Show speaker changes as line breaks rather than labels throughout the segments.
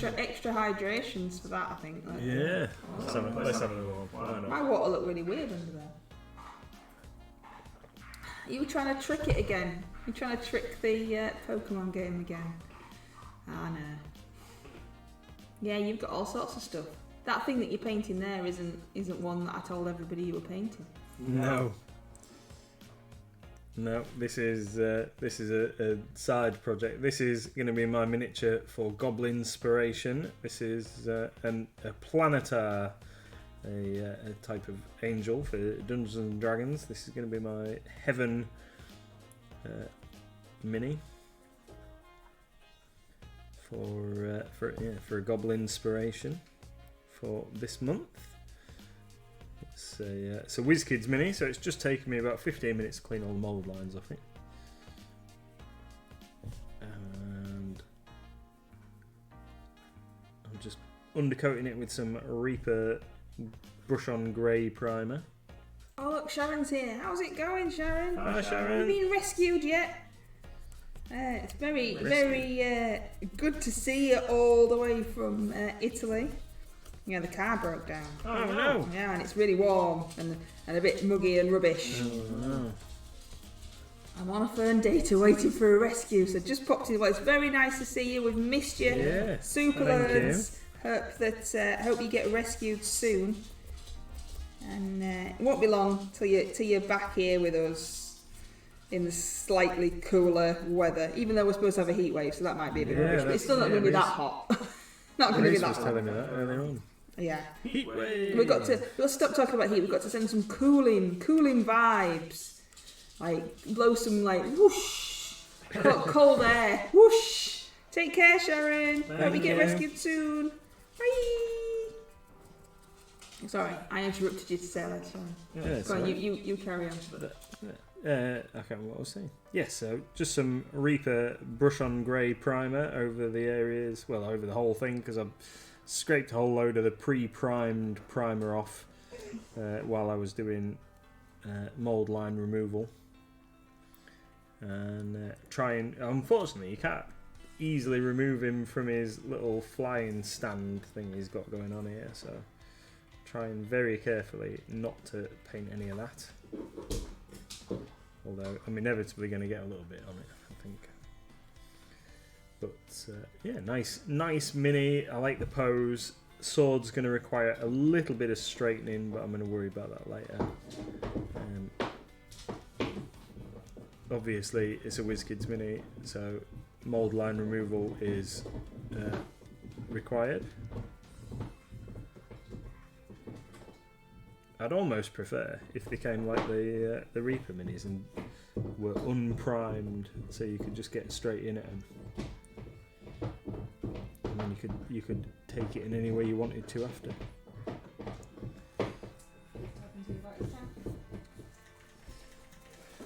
extra hydrations for that, I think. Like,
yeah. Let's have another one. Why not?
My water looked really weird under there. You were trying to trick it again. You're trying to trick the Pokemon game again. Ah, no. Yeah, you've got all sorts of stuff. That thing that you're painting there isn't one that I told everybody you were painting.
No. No, this is a side project. This is going to be my miniature for Goblin Inspiration. This is a Planetar, a type of angel for Dungeons and Dragons. This is going to be my Heaven mini for Goblin Inspiration for this month. It's a WizKids mini, so it's just taken me about 15 minutes to clean all the mould lines off it. And I'm just undercoating it with some Reaper Brush On Grey primer.
Oh look, Sharon's here. How's it going, Sharon?
Hi, Sharon.
Have you been rescued yet? It's very good to see you all the way from Italy. Yeah, the car broke down.
Oh no!
Yeah, and it's really warm and a bit muggy and rubbish.
Oh no!
I'm on a Fern data waiting for a rescue, so just popped in. Well, it's very nice to see you. We've missed you.
Yeah.
Super loads. Hope you get rescued soon. And it won't be long till you're back here with us in the slightly cooler weather. Even though we're supposed to have a heat wave, so that might be a bit rubbish. But it's still not going to be that hot. Not going to be that hot.
telling me that earlier on.
Yeah.
Heat wave.
We've got to stop talking about heat. We've got to send some cooling vibes. Like blow some like whoosh, cold air. Whoosh. Take care, Sharon. Hope you get rescued soon. Bye. Sorry, I interrupted you to say that. Sorry. Go on, you carry on.
I can't remember what I was saying. Yes, so just some Reaper Brush On Grey primer over the areas, well, over the whole thing, because I've scraped a whole load of the pre-primed primer off while I was doing mould line removal. And unfortunately, you can't easily remove him from his little flying stand thing he's got going on here, so trying very carefully not to paint any of that. Although I'm inevitably going to get a little bit on it, I think. But yeah, nice mini. I like the pose. Sword's going to require a little bit of straightening, but I'm going to worry about that later. Obviously, it's a WizKids mini, so mould line removal is required. I'd almost prefer if they came like the Reaper minis and were unprimed, so you could just get straight in at them, and then you could take it in any way you wanted to after.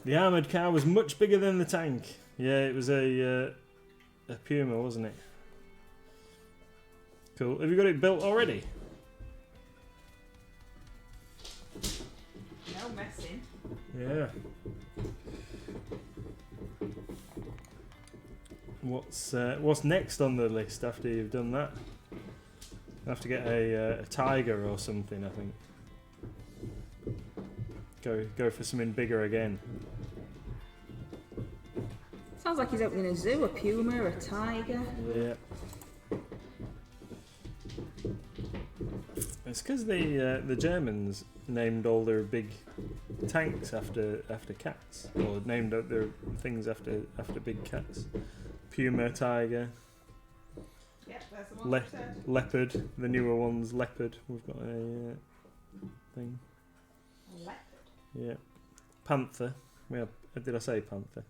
The armoured car was much bigger than the tank. Yeah, it was a Puma, wasn't it? Cool. Have you got it built already?
No messing.
Yeah. What's next on the list after you've done that? You have to get a tiger or something, I think. Go for something bigger again.
Sounds like he's opening a zoo, a puma, a tiger.
Yeah. It's because the Germans named all their big tanks after cats, or named their things after big cats. Puma, tiger.
Yep, that's the one.
Leopard. The newer one's leopard. We've got a thing.
A leopard.
Yeah. Panther. Did I say panther?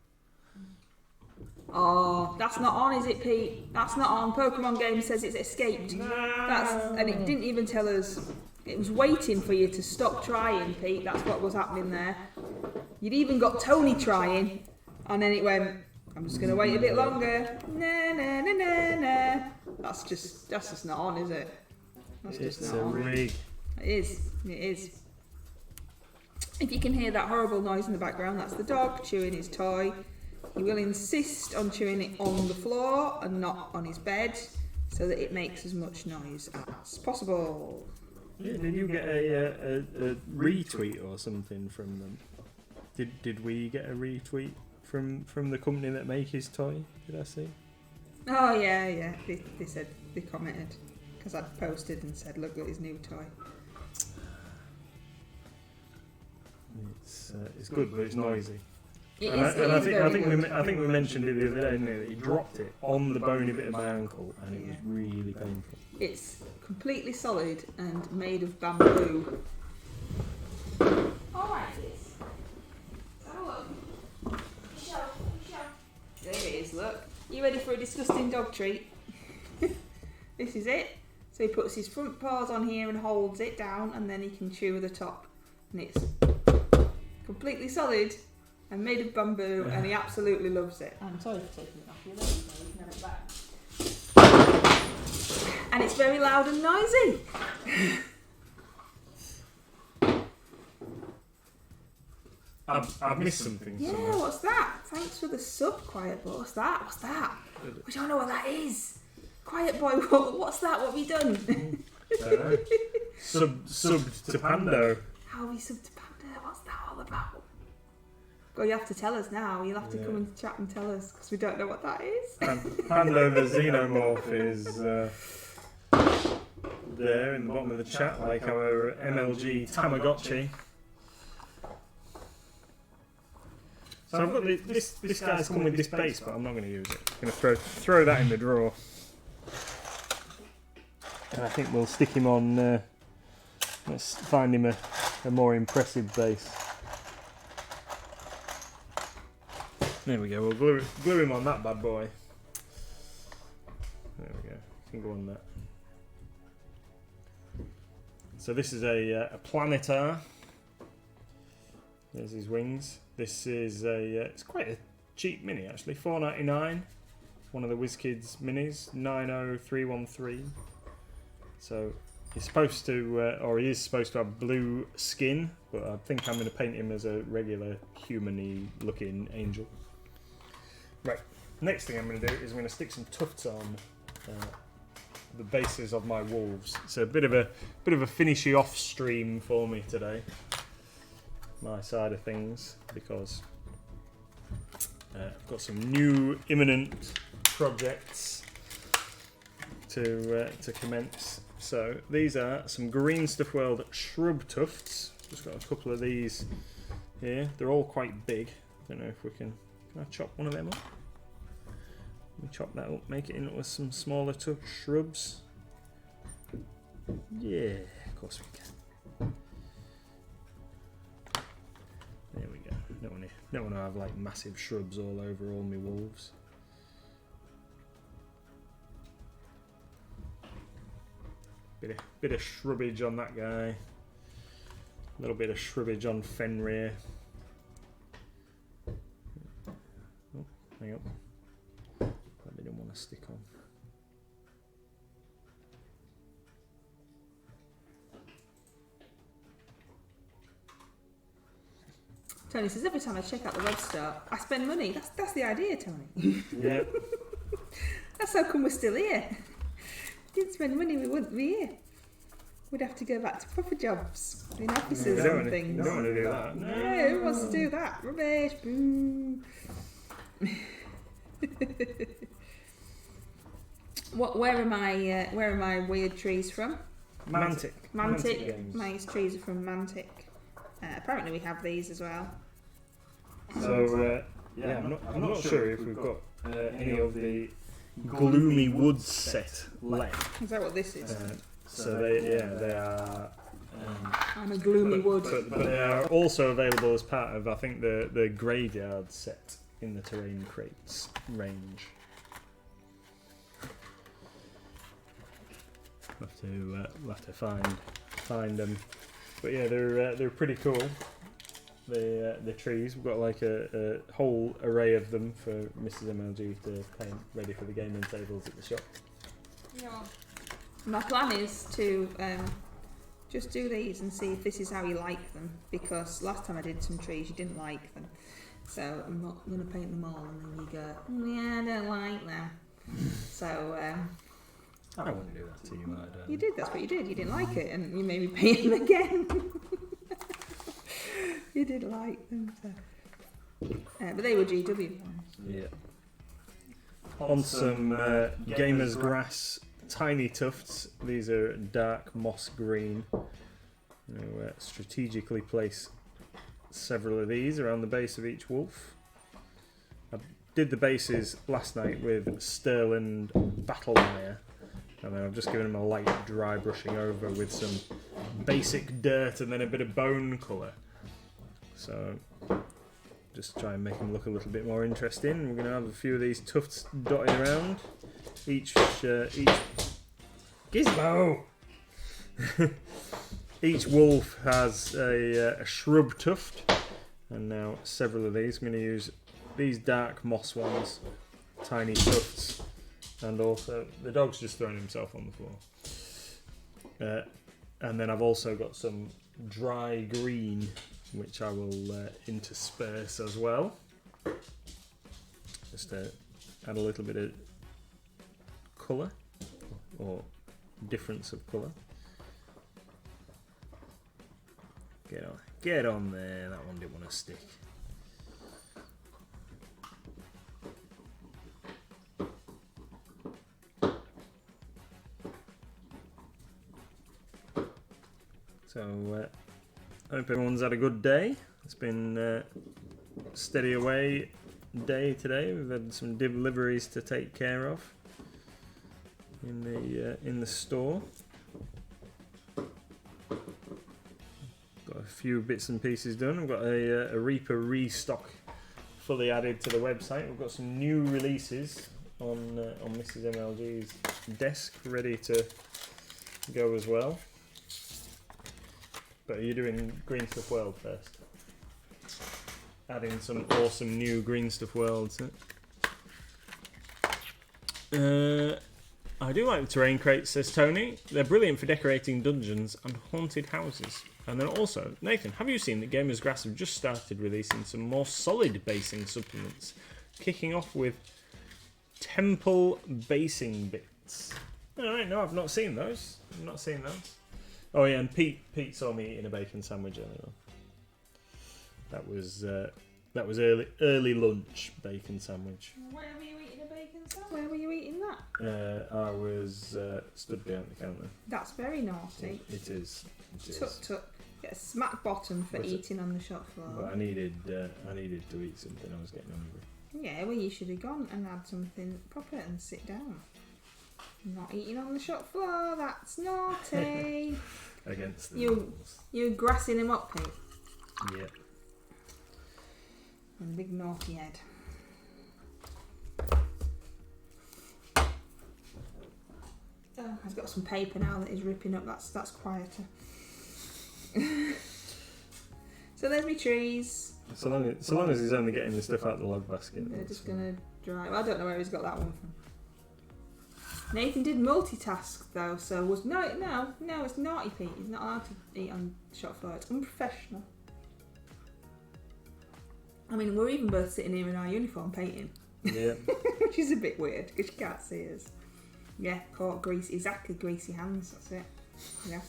Oh, that's not on, is it, Pete? That's not on. Pokemon Game says it's escaped.
No.
And it didn't even tell us. It was waiting for you to stop trying, Pete. That's what was happening there. You'd even got Tony trying, and then it went, I'm just going to wait a bit longer. Na na na na na. That's just not on, is it? That's just
It's
not
a
on.
rig.
It is. If you can hear that horrible noise in the background, that's the dog chewing his toy. He will insist on chewing it on the floor and not on his bed, so that it makes as much noise as possible.
Yeah, did you get a retweet or something from them? Did we get a retweet from the company that make his toy? Did I see?
Oh yeah. They said they commented because I'd posted and said, "Look at his new toy."
It's good, but it's noisy.
I
think we mentioned it the other day, didn't we? That he dropped it on the bony bit of my ankle, and it was really painful.
It's completely solid and made of bamboo. Alright, this. Have a look. Show. There it is, look. You ready for a disgusting dog treat? This is it. So he puts his front paws on here and holds it down, and then he can chew the top. And it's completely solid and made of bamboo, and he absolutely loves it. I'm sorry for taking it off you, so you can have it back. And it's very loud and noisy.
I've missed something.
Yeah,
somewhere.
what's that? Thanks for the sub, Quiet Boy. What's that? We don't know what that is. Quiet Boy, what's that? What have you done?
I don't know. Sub to Pando.
How are we sub to Panda? What's that all about? Well, you have to tell us now. You'll have to come and chat and tell us because we don't know what that is.
Pando the Xenomorph is there in the bottom of the chat, like our MLG Tamagotchi. So I've got this guy's come with this base, but I'm not going to use it. I'm going to throw that in the drawer. And I think we'll stick him on, let's find him a more impressive base. There we go, we'll glue him on that bad boy. There we go, can go on that. So this is a Planetar. There's his wings. This is it's quite a cheap mini actually, $4.99. One of the WizKids minis, 90313. So he's supposed to, or he is supposed to have blue skin, but I think I'm going to paint him as a regular human-y looking angel. Right, next thing I'm going to do is I'm going to stick some tufts on the bases of my wolves. So a bit of a finishy off stream for me today, my side of things, because I've got some new imminent projects to commence. So these are some Green Stuff World shrub tufts. Just got a couple of these here. They're all quite big. Don't know if we can I chop one of them up? Let me chop that up, make it into some smaller shrubs. Yeah, of course we can. There we go. Don't want to have like massive shrubs all over all my wolves. Bit of shrubbage on that guy. A little bit of shrubbage on Fenrir. Oh, hang up. That didn't want to stick on.
Tony says, every time I check out the website, I spend money. That's the idea, Tony.
Yeah.
That's how come we're still here. If we didn't spend money, we wouldn't be here. We'd have to go back to proper jobs in offices and things.
You don't want to do that. No.
Yeah, who wants to do that? Rubbish. Boo. Where are my weird trees from?
Mantic.
Mantic. My trees are from Mantic. Apparently we have these as well.
So yeah, I'm not sure if we've got any of the Gloomy Woods set left.
Is that what this is?
So they are.
I'm a gloomy wood.
But they are also available as part of, I think, the graveyard set in the terrain crates range. We'll have to find them. But yeah, they're pretty cool. The trees. We've got like a whole array of them for Mrs. MLG to paint ready for the gaming tables at the shop.
Yeah. My plan is to just do these and see if this is how you like them, because last time I did some trees you didn't like them, so I'm not going to paint them all and then you go, yeah, I don't like them. So
I wouldn't do that to you, I'd,
You did, that's what you did. You didn't like it, and you made me paint them again. You did like them, so. But they were GW ones.
Yeah. On some Gamer's Grass Tiny Tufts. These are dark moss green. Strategically place several of these around the base of each wolf. I did the bases last night with Sterland Battle Wire, and then I've just given them a light dry brushing over with some basic dirt and then a bit of bone colour. So just try and make them look a little bit more interesting. We're going to have a few of these tufts dotted around. Each Gizmo! Each wolf has a shrub tuft, and now several of these. I'm going to use these dark moss ones, tiny tufts, and also the dog's just thrown himself on the floor. And then I've also got some dry green, which I will intersperse as well, just to add a little bit of colour or difference of colour. Get on there. That one didn't want to stick. So I hope everyone's had a good day. It's been steady away day today. We've had some deliveries to take care of in the store. Got a few bits and pieces done. We've got a Reaper restock fully added to the website. We've got some new releases on Mrs. MLG's desk ready to go as well. But are you doing Green Stuff World first? Adding some awesome new Green Stuff Worlds. I do like the terrain crates, says Tony. They're brilliant for decorating dungeons and haunted houses. And then also, Nathan, have you seen that Gamer's Grass have just started releasing some more solid basing supplements? Kicking off with temple basing bits. Alright, no, I've not seen those. Oh yeah, and Pete saw me eating a bacon sandwich earlier on. That was early lunch bacon sandwich.
Where were you eating a bacon sandwich? Where were you eating that?
I was stood behind the counter.
That's very naughty.
It is.
Tut. Get a smack bottom for eating on the shop floor.
But I needed to eat something. I was getting hungry.
Yeah, well, you should have gone and had something proper and sit down. Not eating on the shop floor. That's naughty.
Against the rules.
You're grassing him up, Pete.
Yep.
And big naughty head. Oh, I've got some paper now that is ripping up. That's quieter. So there's my trees.
So long as he's only getting the stuff out of the log basket.
They're just gonna dry. Well, I don't know where he's got that one from. Nathan did multitask though, so no, it's naughty, Pete. He's not allowed to eat on the shop floor. It's unprofessional. I mean, we're even both sitting here in our uniform painting.
Yeah.
Which is a bit weird because you can't see us. Yeah, caught greasy, exactly greasy hands. That's it. Yeah.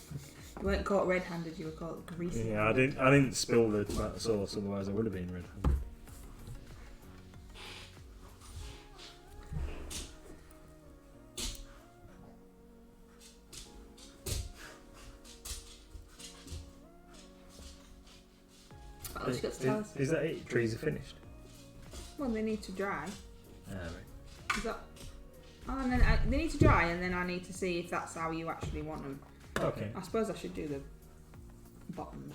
You weren't caught red-handed. You were caught greasy.
Yeah, I didn't spill the tomato sauce, otherwise I would have been red-handed. Is that it? Trees are finished?
Well, they need to dry.
Right.
Is that... Oh, and then they need to dry, and then I need to see if that's how you actually want them.
Okay.
I suppose I should do the bottom.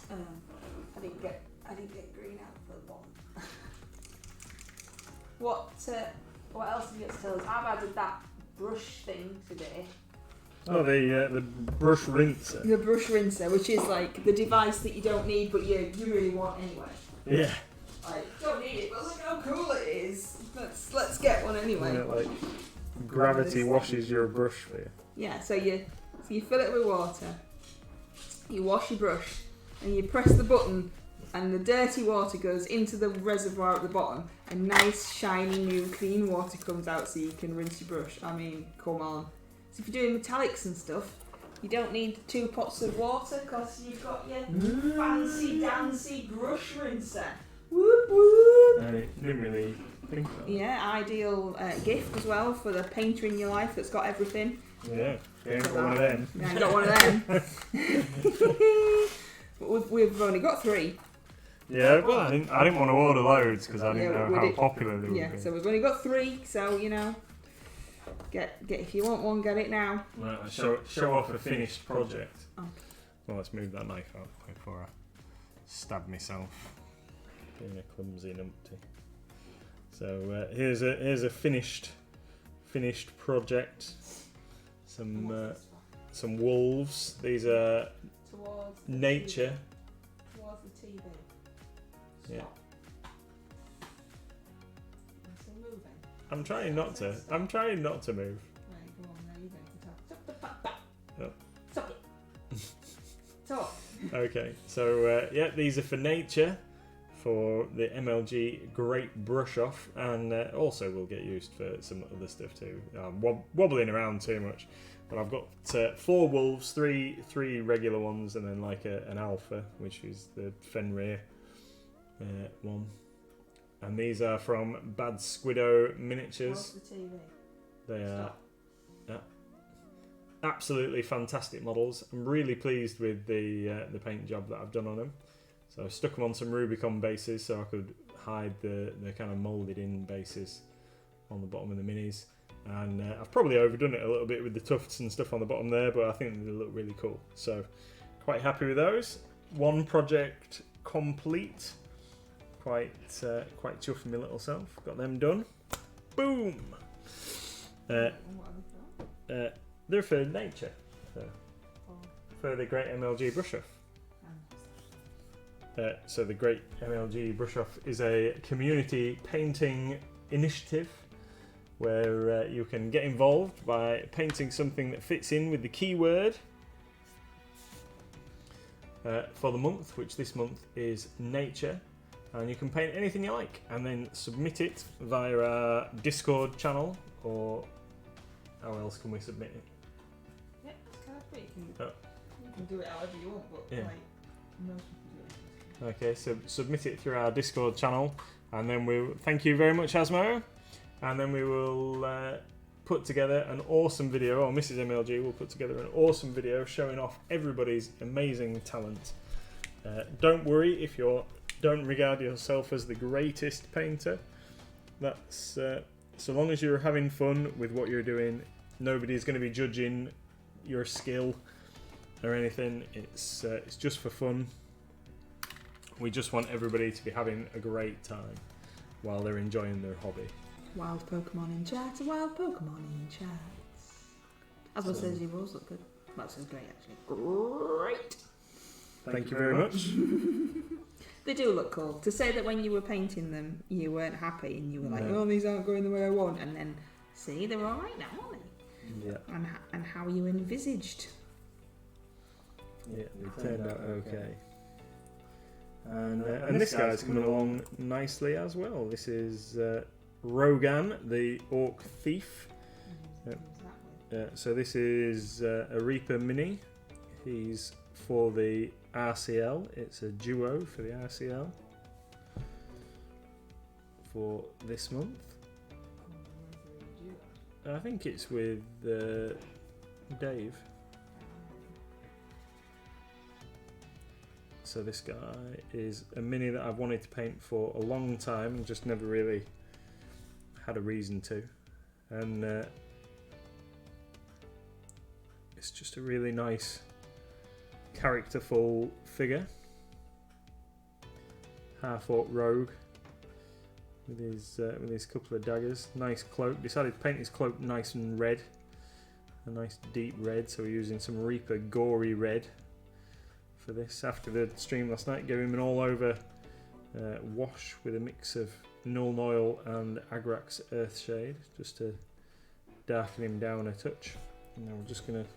I didn't get green out for the bottom. What else have you got to tell us? I've added that brush thing today.
Oh, the brush rinser.
The brush rinser, which is like the device that you don't need, but you really want anyway.
Yeah.
Like, don't need it, but look how cool it is. Let's get one anyway.
Yeah, like gravity washes your brush for you.
Yeah, so you fill it with water, you wash your brush, and you press the button, and the dirty water goes into the reservoir at the bottom, and nice, shiny, new, clean water comes out so you can rinse your brush. I mean, come on. So if you're doing metallics and stuff, you don't need 2 pots of water because you've got your fancy dancy brush rinser. Whoop whoop!
I didn't really think about that.
Yeah, ideal gift as well for the painter in your life that's got everything.
Yeah, got one of them.
Yeah, I got one of them. But we've only got 3.
Yeah, well, I didn't want to order loads because I didn't know how popular they would be.
Yeah, so we've only got 3, so you know, get if you want one, get it now.
Right, I'll show off a finished project.
Okay.
Well, let's move that knife out before I stab myself. Being a clumsy numpty. So here's a finished project. Some wolves. These are
towards
nature.
Towards the TV.
Yeah.
Still moving.
I'm trying not to move.
Right, go on, there you go. Stop it. Talk.
Okay, so these are for nature, for the MLG Great Brush Off, and also will get used for some other stuff too. Wobbling around too much, but I've got 4 wolves, three regular ones, and then like an alpha, which is the Fenrir one. And these are from Bad Squiddo Miniatures.
Towards the TV.
They are absolutely fantastic models. I'm really pleased with the paint job that I've done on them. So I stuck them on some Rubicon bases so I could hide the kind of moulded in bases on the bottom of the minis. And I've probably overdone it a little bit with the tufts and stuff on the bottom there, but I think they look really cool. So quite happy with those. One project complete. Quite chuffed with my little self. Got them done. Boom! They're for nature. For the Great MLG Brush Off. So the Great MLG Brush Off is a community painting initiative where you can get involved by painting something that fits in with the keyword for the month, which this month is nature. And you can paint anything you like and then submit it via our Discord channel, or how else can we submit it?
Yeah, it's kind of free. You can do it however you want, but
Yeah.
like most people do it.
Okay, so submit it through our Discord channel, and then we'll thank you very much, Asmo, and then we will put together an awesome video, or Mrs. MLG will put together an awesome video showing off everybody's amazing talent. Don't worry if you don't regard yourself as the greatest painter. That's so long as you're having fun with what you're doing, nobody's going to be judging your skill or anything. It's just for fun. We just want everybody to be having a great time while they're enjoying their hobby.
Wild Pokemon in chat, wild Pokemon in chat. As well says you rules look good. That says great actually. Great!
Thank you very much.
They do look cool. To say that when you were painting them you weren't happy and you were like,
No.
oh, these aren't going the way I want, and then see, they're alright now, aren't they?
Yeah.
And how you envisaged.
Yeah, they turned out okay. And this guy's coming along nicely as well. This is Rogan, the Orc Thief. So this is a Reaper Mini. He's for the RCL. It's a duo for the RCL for this month. I think it's with Dave. So this guy is a mini that I've wanted to paint for a long time and just never really had a reason to. And it's just a really nice, characterful figure. Half-orc rogue with his couple of daggers. Nice cloak. Decided to paint his cloak nice and red. A nice deep red, so we're using some Reaper Gory Red for this. After the stream last night, gave him an all-over wash with a mix of Nuln Oil and Agrax Earthshade, just to darken him down a touch. And now we're just going to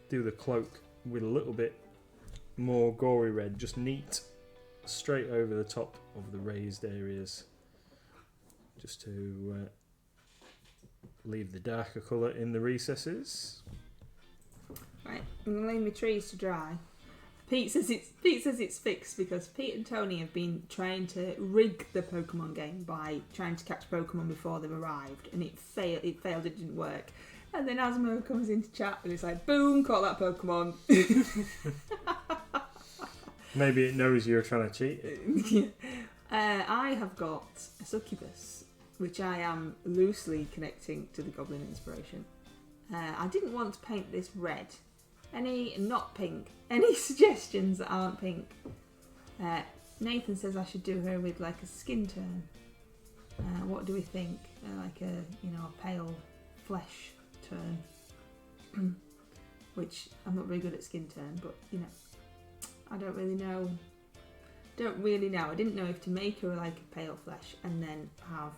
do the cloak with a little bit more gory red, just neat, straight over the top of the raised areas, just to leave the darker colour in the recesses.
Right, I'm gonna leave my trees to dry. Pete says it's fixed because Pete and Tony have been trying to rig the Pokemon game by trying to catch Pokemon before they've arrived, and it failed. It didn't work. And then Asmo comes into chat and it's like, boom, caught that Pokemon.
Maybe it knows you're trying to cheat.
I have got a Succubus, which I am loosely connecting to the Goblin Inspiration. I didn't want to paint this red. Not pink. Any suggestions that aren't pink? Nathan says I should do her with like a skin turn. What do we think? Like a pale flesh turn. Which I'm not very good at skin turn, but I don't really know. I didn't know if to make her like a pale flesh and then have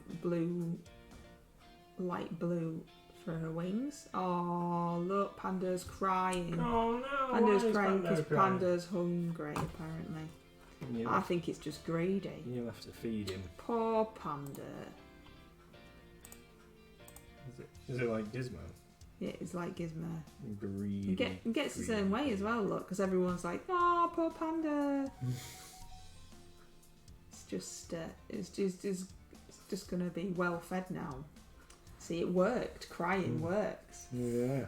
light blue for her wings. Oh, look, Panda's crying.
Oh no!
Panda's crying because Panda's hungry, apparently. I think it's just greedy.
You'll have to feed him.
Poor Panda.
Is it like Gizmo?
Yeah, it's like Gizmo.
Greedy.
He gets his own way as well, look, because everyone's like, oh, poor Panda. It's just going to be well fed now. See, it worked. Crying works.
Yeah.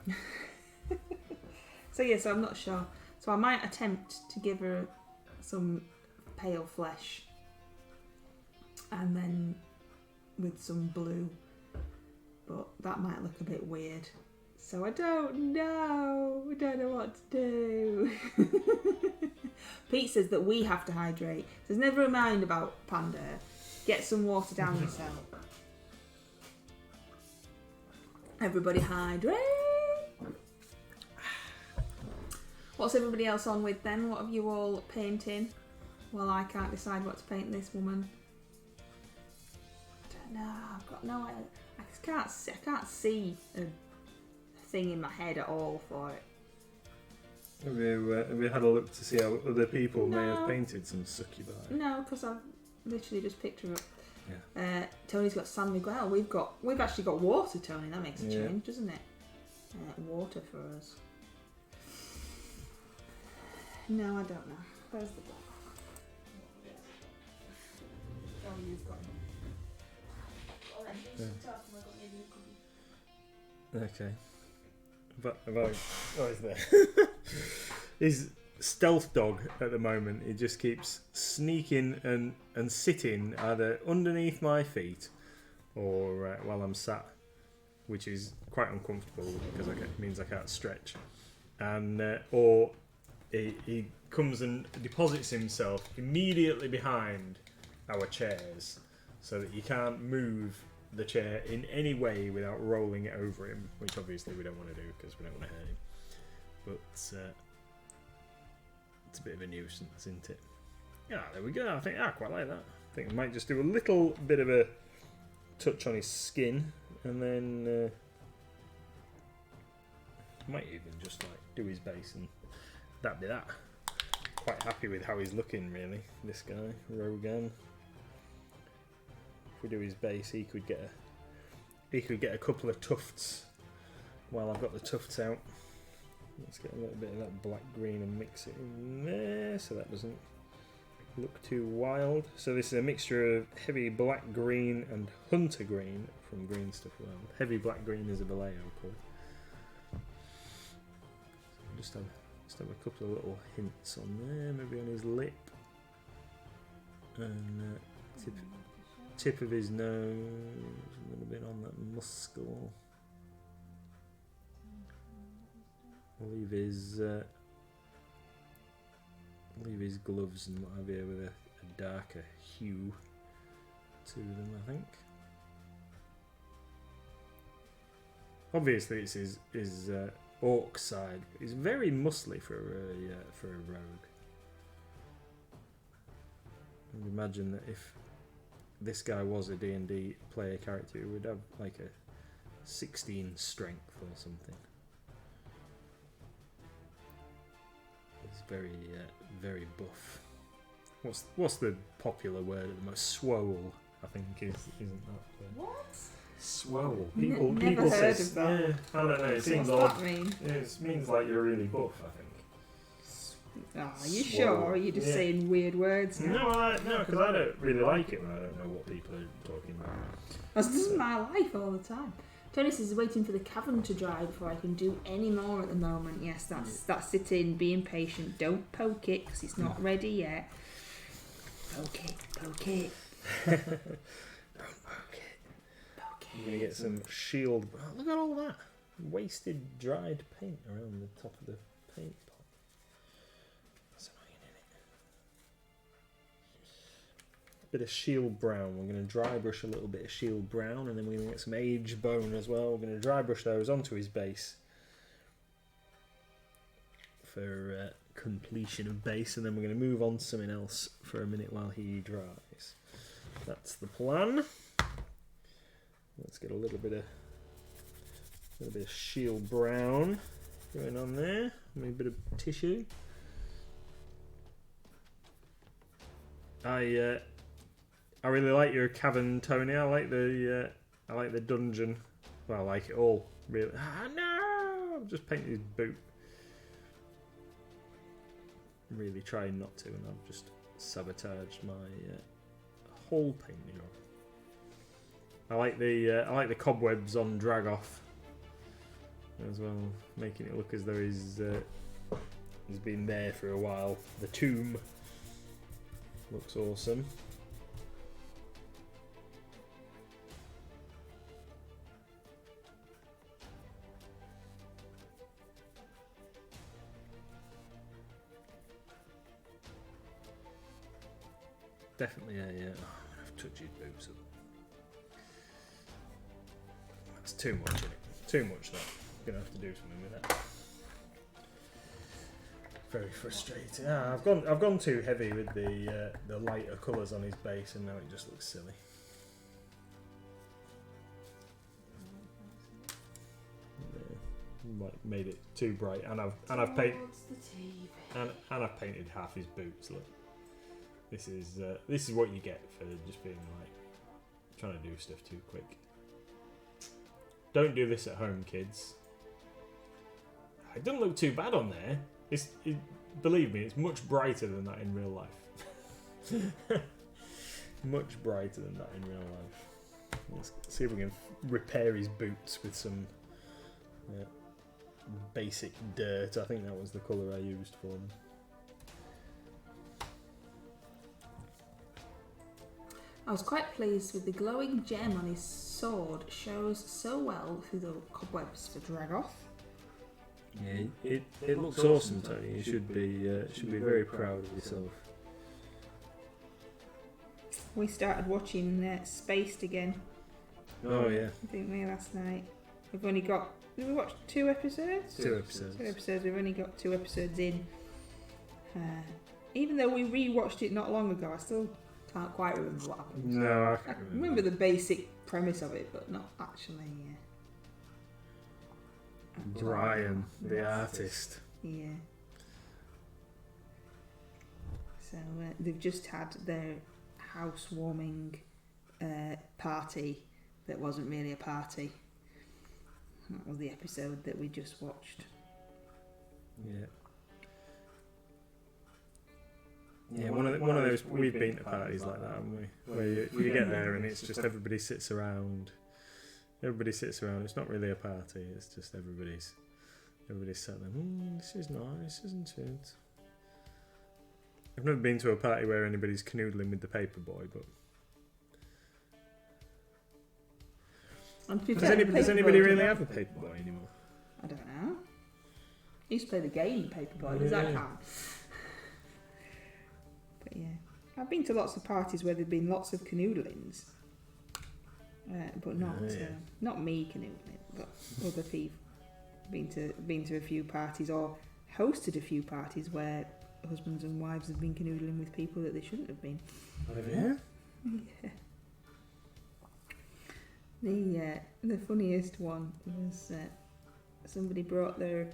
So I'm not sure. So I might attempt to give her some pale flesh, and then with some blue, but that might look a bit weird. So I don't know. I don't know what to do. Pete says that we have to hydrate. Says never mind about Panda. Get some water down yourself. Everybody hydrate. What's everybody else on with then? What have you all painting? Well, I can't decide what to paint this woman. I don't know. I've got no idea. I can't see a thing in my head at all for it.
Have you had a look to see how other people may have painted some succubi?
No, because I've literally just picked her up.
Yeah.
Tony's got San Miguel. We've actually got water, Tony. That makes a change, doesn't it? Water for us. No, I don't know. Where's the black? Oh, you've got it.
Okay. But is there? His stealth dog at the moment, he just keeps sneaking and sitting either underneath my feet or while I'm sat, which is quite uncomfortable because it means I can't stretch. And or he comes and deposits himself immediately behind our chairs so that you can't move the chair in any way without rolling it over him, which obviously we don't want to do because we don't want to hurt him. But it's a bit of a nuisance, isn't it? Yeah, there we go. I quite like that. I think I might just do a little bit of a touch on his skin, and then might even just like do his base, and that'd be that. Quite happy with how he's looking, really. This guy, Rogan. If we do his base, he could get a couple of tufts while I've got the tufts out. Let's get a little bit of that black green and mix it in there so that doesn't look too wild. So this is a mixture of heavy black green and hunter green from Green Stuff World. Heavy black green is a Vallejo colour. Just have a couple of little hints on there, maybe on his lip and tip of his nose, a little bit on that muscle. I'll leave his gloves and what have you with a darker hue to them, I think. Obviously, it's his orc side. He's very muscly for a rogue. I would imagine that if this guy was a D&D player character, he would have like a 16 strength or something. He's very buff. What's the popular word at the most? Swole, I think isn't that?
What?
Swole.
Never
People
heard
say,
of that.
Yeah, I don't know. It seems
What's
odd.
that mean?
It means like you're really buff, I think.
Oh, are you
Swole.
sure? Or are you just
Yeah.
saying weird words now?
No, because I don't really like it when I don't know what people are talking about.
This is my life all the time. Tony says he's waiting for the cavern to dry before I can do any more at the moment. Yes, that's sitting, being patient. Don't poke it because it's not ready yet. Poke it.
Don't poke it. I'm going to get some shield. Oh, look at all that. Wasted dried paint around the top of the paint pot. That's annoying, isn't it? Bit of shield brown. We're going to dry brush a little bit of shield brown, and then we're going to get some age bone as well. We're going to dry brush those onto his base for completion of base, and then we're going to move on to something else for a minute while he dries. That's the plan. Let's get a little bit of shield brown going on there. Maybe a bit of tissue. I really like your cavern, Tony. I like the dungeon. Well, I like it all. Really. Ah, no! I've just painted his boot. I'm really trying not to, and I've just sabotaged my whole painting job. I like the cobwebs on Dragoff as well, making it look as though he's been there for a while. The tomb looks awesome. Definitely I'm gonna have to touch his boots up. That's too much, isn't it? Too much, that. I'm gonna have to do something with that. Very frustrating. I've gone too heavy with the lighter colours on his base, and now it just looks silly. Yeah, made it too bright, and I've painted I've painted half his boots. Look, this is what you get for just being like trying to do stuff too quick. Don't do this at home, kids. It doesn't look too bad on there. Believe me, it's much brighter than that in real life. Much brighter than that in real life. Let's see if we can repair his boots with some basic dirt. I think that was the colour I used for them.
I was quite pleased with the glowing gem on his sword. Shows so well through the cobwebs for Dragoff.
Yeah, it looks awesome, Tony. You should be very proud of yourself.
We started watching Spaced again.
Oh yeah.
I think last night. We've only got. Did we watch 2 episodes?
2 episodes.
2 episodes. We've only got 2 episodes in. Even though we re-watched it not long ago, I still can't quite remember what happened.
No,
I remember the basic premise of it, but not actually.
Brian, the artist.
Yeah. So they've just had their housewarming party that wasn't really a party. That was the episode that we just watched.
Yeah. Yeah, one of those, we've been to parties like that, haven't we? Where you get there and it's just everybody sits around. Everybody sits around. It's not really a party. It's just everybody's sat there. This is nice, isn't it? I've never been to a party where anybody's canoodling with the paperboy, but does anybody really have a paperboy anymore?
I don't know. I used to play the game Paperboy. Does that count? But yeah, I've been to lots of parties where there've been lots of canoodlings, but not me canoodling, but other people. Been to a few parties or hosted a few parties where husbands and wives have been canoodling with people that they shouldn't have been. Yeah. The funniest one was somebody brought their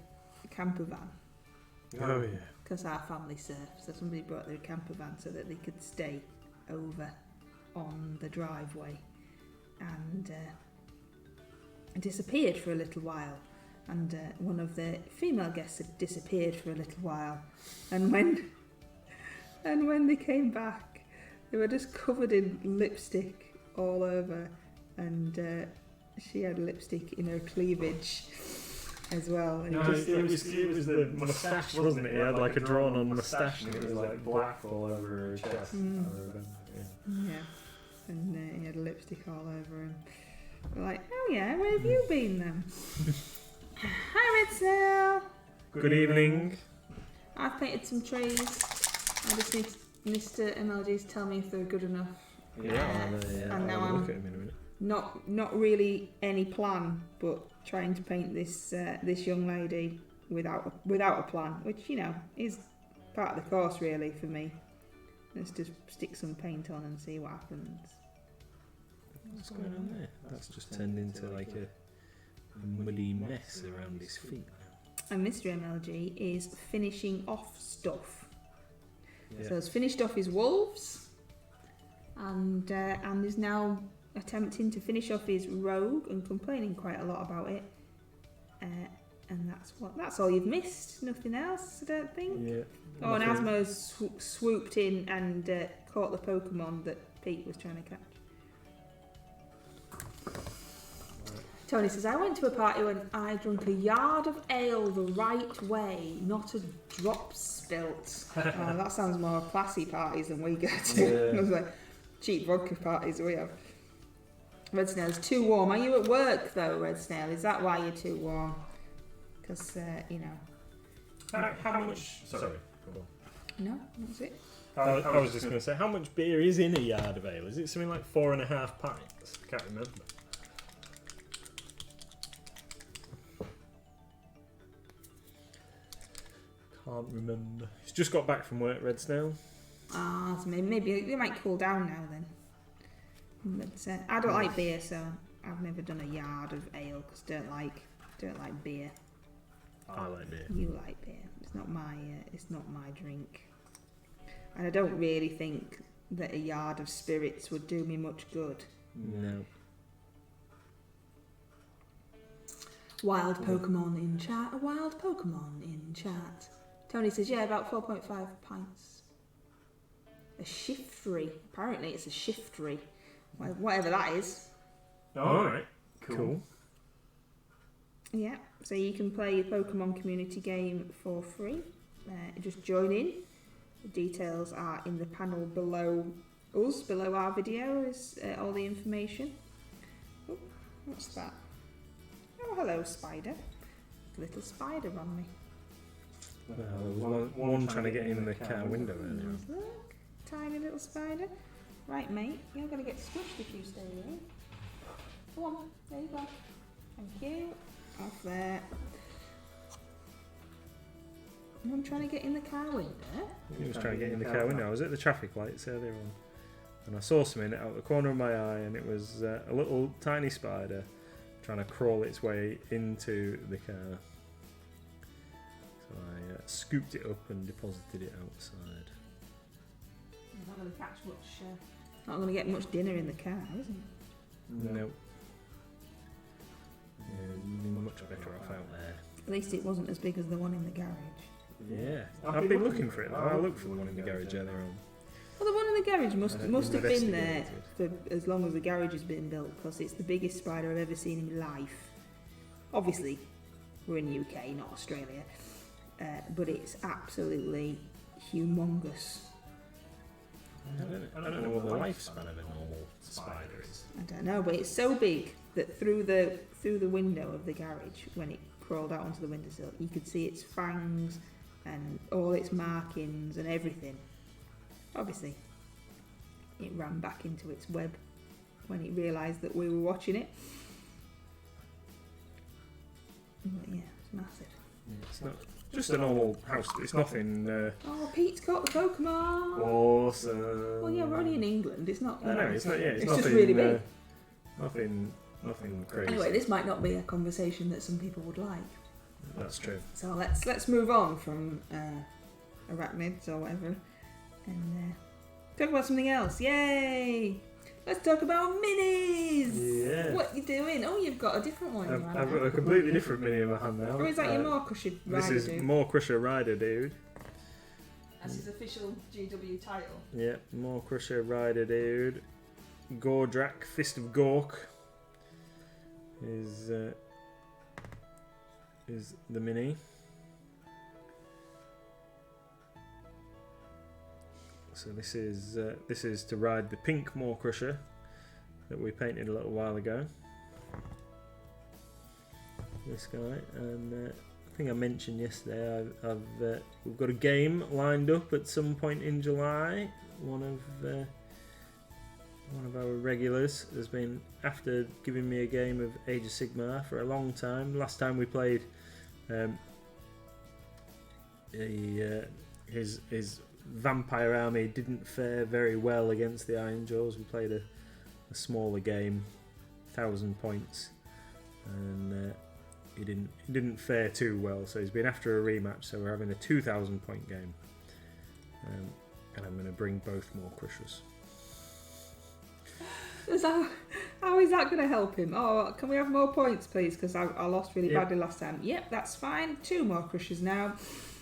camper van
Oh yeah.
Because our family surf, so somebody brought their camper van so that they could stay over on the driveway, and disappeared for a little while. And one of the female guests had disappeared for a little while, and when they came back, they were just covered in lipstick all over, and she had lipstick in her cleavage as well. And
No, it was the moustache, wasn't it? He had like a drawn-on moustache, and it was like black all over her chest.
Mm.
I remember.
Yeah, and he had lipstick all over him. We're like, oh yeah, where have you been then? Hi, Red Snail.
Good evening.
I've painted some trees. I just need Mr. MLG to tell me if they're good enough. And now
I'll look at him in a minute.
Not really any plan, but trying to paint this young lady without a plan, which is part of the course really for me. Let's just stick some paint on and see what happens.
What's going on there? That's just turned into like a muddy mess around his feet now.
And Mr. MLG is finishing off stuff.
Yeah.
So he's finished off his wolves, and is now attempting to finish off his rogue and complaining quite a lot about it. And that's all you've missed. Nothing else, I don't think.
Yeah.
Oh, and Asmo's swooped in and caught the Pokemon that Pete was trying to catch. Tony says, I went to a party when I drank a yard of ale the right way, not a drop spilt. Oh, that sounds more classy parties than we go to.
Yeah.
Those like cheap vodka parties we have. Red Snail's too warm. Are you at work though, Red Snail? Is that why you're too warm? Because,
How much? Sorry. Go on.
No, that's it.
I was just going to say, how much beer is in a yard of ale? Is it something like 4.5 pints? I can't remember. Can't remember. He's just got back from work, Red Snail.
Ah, so maybe they might cool down now then. But I don't like beer, so I've never done a yard of ale because don't like beer.
I like beer.
You like beer. It's not my drink. And I don't really think that a yard of spirits would do me much good.
No.
Wild Pokemon in chat. A wild Pokemon in chat. Tony says, yeah, about 4.5 pints. A shiftry. Apparently it's a shiftry. Whatever that is.
Alright. Cool.
Yeah, so you can play your Pokemon community game for free. Just join in. The details are in the panel below us, below our video is all the information. Oh, what's that? Oh, hello, spider. Little spider on me.
There was one trying to get in the car window earlier.
Look, tiny little spider. Right, mate, you're going to get squished if you stay here. Go on, there you go. Thank you. Off there. I'm trying to get in the car window.
He was trying to get in the car window. I was at the traffic lights earlier on, and I saw something out the corner of my eye, and it was a little tiny spider trying to crawl its way into the car. So I scooped it up and deposited it outside.
I'm not going to catch much. Not going to get much dinner in the car, is it?
No. Yeah, you'd be much better off out there.
At least it wasn't as big as the one in the garage.
Yeah, I've been looking for it though. I looked for the one in the garage earlier on.
Well, the one in the garage must have been there
investigated.
for as long as the garage has been built, because it's the biggest spider I've ever seen in life. Obviously, we're in the UK, not Australia, but it's absolutely humongous.
I don't know what the lifespan of a normal spider is.
I don't know, but it's so big that through the window of the garage, when it crawled out onto the windowsill, you could see its fangs and all its markings and everything. Obviously, it ran back into its web when it realised that we were watching it. But yeah, it's massive.
It's not just a normal house. It's nothing.
Oh, Pete's caught the Pokemon!
Awesome.
Well, yeah, we're only in England. It's not.
No, it's not. Yeah, it's
just
nothing,
really big.
Nothing crazy.
Anyway, this might not be a conversation that some people would like.
That's true.
So let's move on from arachnids or whatever, and talk about something else. Yay! Let's talk about minis.
Yeah.
What you doing? Oh, you've got a different one.
I've got a completely different mini in my hand now.
Or is that your More Crusher Rider?
This is More Crusher Rider Dude.
That's his official GW title.
Yeah, More Crusher Rider Dude. Gordrak, Fist of Gork is the mini. So this is to ride the pink More Crusher that we painted a little while ago. This guy, and I think I mentioned yesterday we've got a game lined up at some point in July. One of our regulars has been after giving me a game of Age of Sigmar for a long time. Last time we played, his vampire army didn't fare very well against the Iron Jaws. We played a smaller game, 1,000 points, and he didn't fare too well. So he's been after a rematch. So we're having a 2,000 point game, and I'm going to bring both More Crushers.
So how is that going to help him? Oh, can we have more points, please? Because I lost really badly last time. Yep, that's fine. 2 More Crushers now.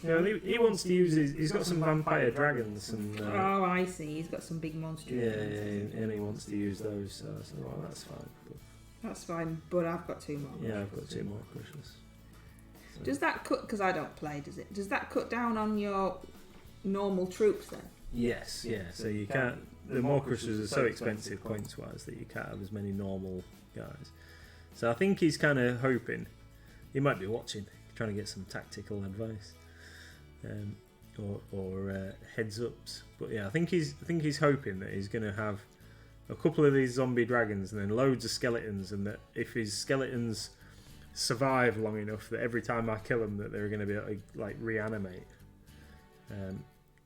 No, he wants to use he's got some vampire dragons and.
Oh, I see. He's got some big monster.
Yeah, and he wants to use those. So well, that's fine. But,
that's fine, but I've got 2 more.
Yeah, I've got 2 More Crushers. So. Does
that cut? Because I don't play. Does it? Does that cut down on your normal troops then?
Yes. Yeah. So you can't. The More Crushers are so expensive points wise that you can't have as many normal guys. So I think he's kind of hoping. He might be watching, trying to get some tactical advice. Or heads ups, but yeah, I think he's hoping that he's going to have a couple of these zombie dragons and then loads of skeletons, and that if his skeletons survive long enough, that every time I kill them, that they're going to be able to like reanimate.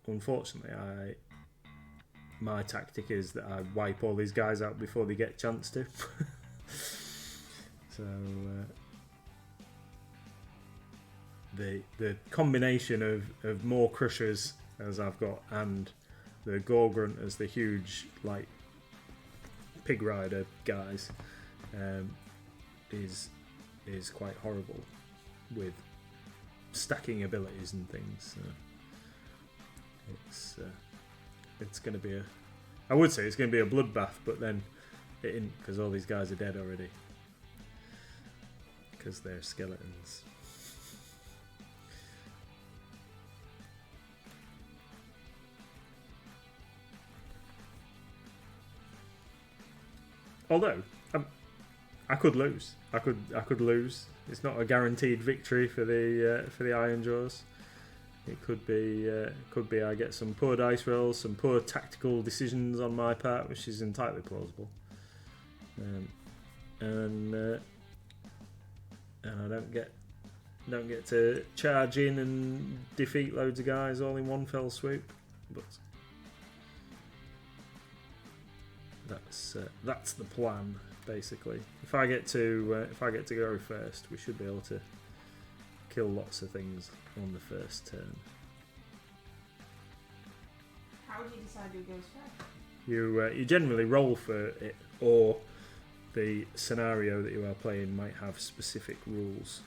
Unfortunately, my tactic is that I wipe all these guys out before they get a chance to. So. The combination of More Crushers as I've got and the Gorgrunt as the huge like pig rider guys is quite horrible with stacking abilities and things. So it's going to be I would say it's going to be a bloodbath, but then it isn't, because all these guys are dead already because they're skeletons. Although I could lose, I could lose. It's not a guaranteed victory for the Iron Jaws. It could be I get some poor dice rolls, some poor tactical decisions on my part, which is entirely plausible, and I don't get to charge in and defeat loads of guys all in one fell swoop, but. That's the plan, basically. If I get to go first, we should be able to kill lots of things on the first turn.
How do you decide who goes first?
You generally roll for it, or the scenario that you are playing might have specific rules.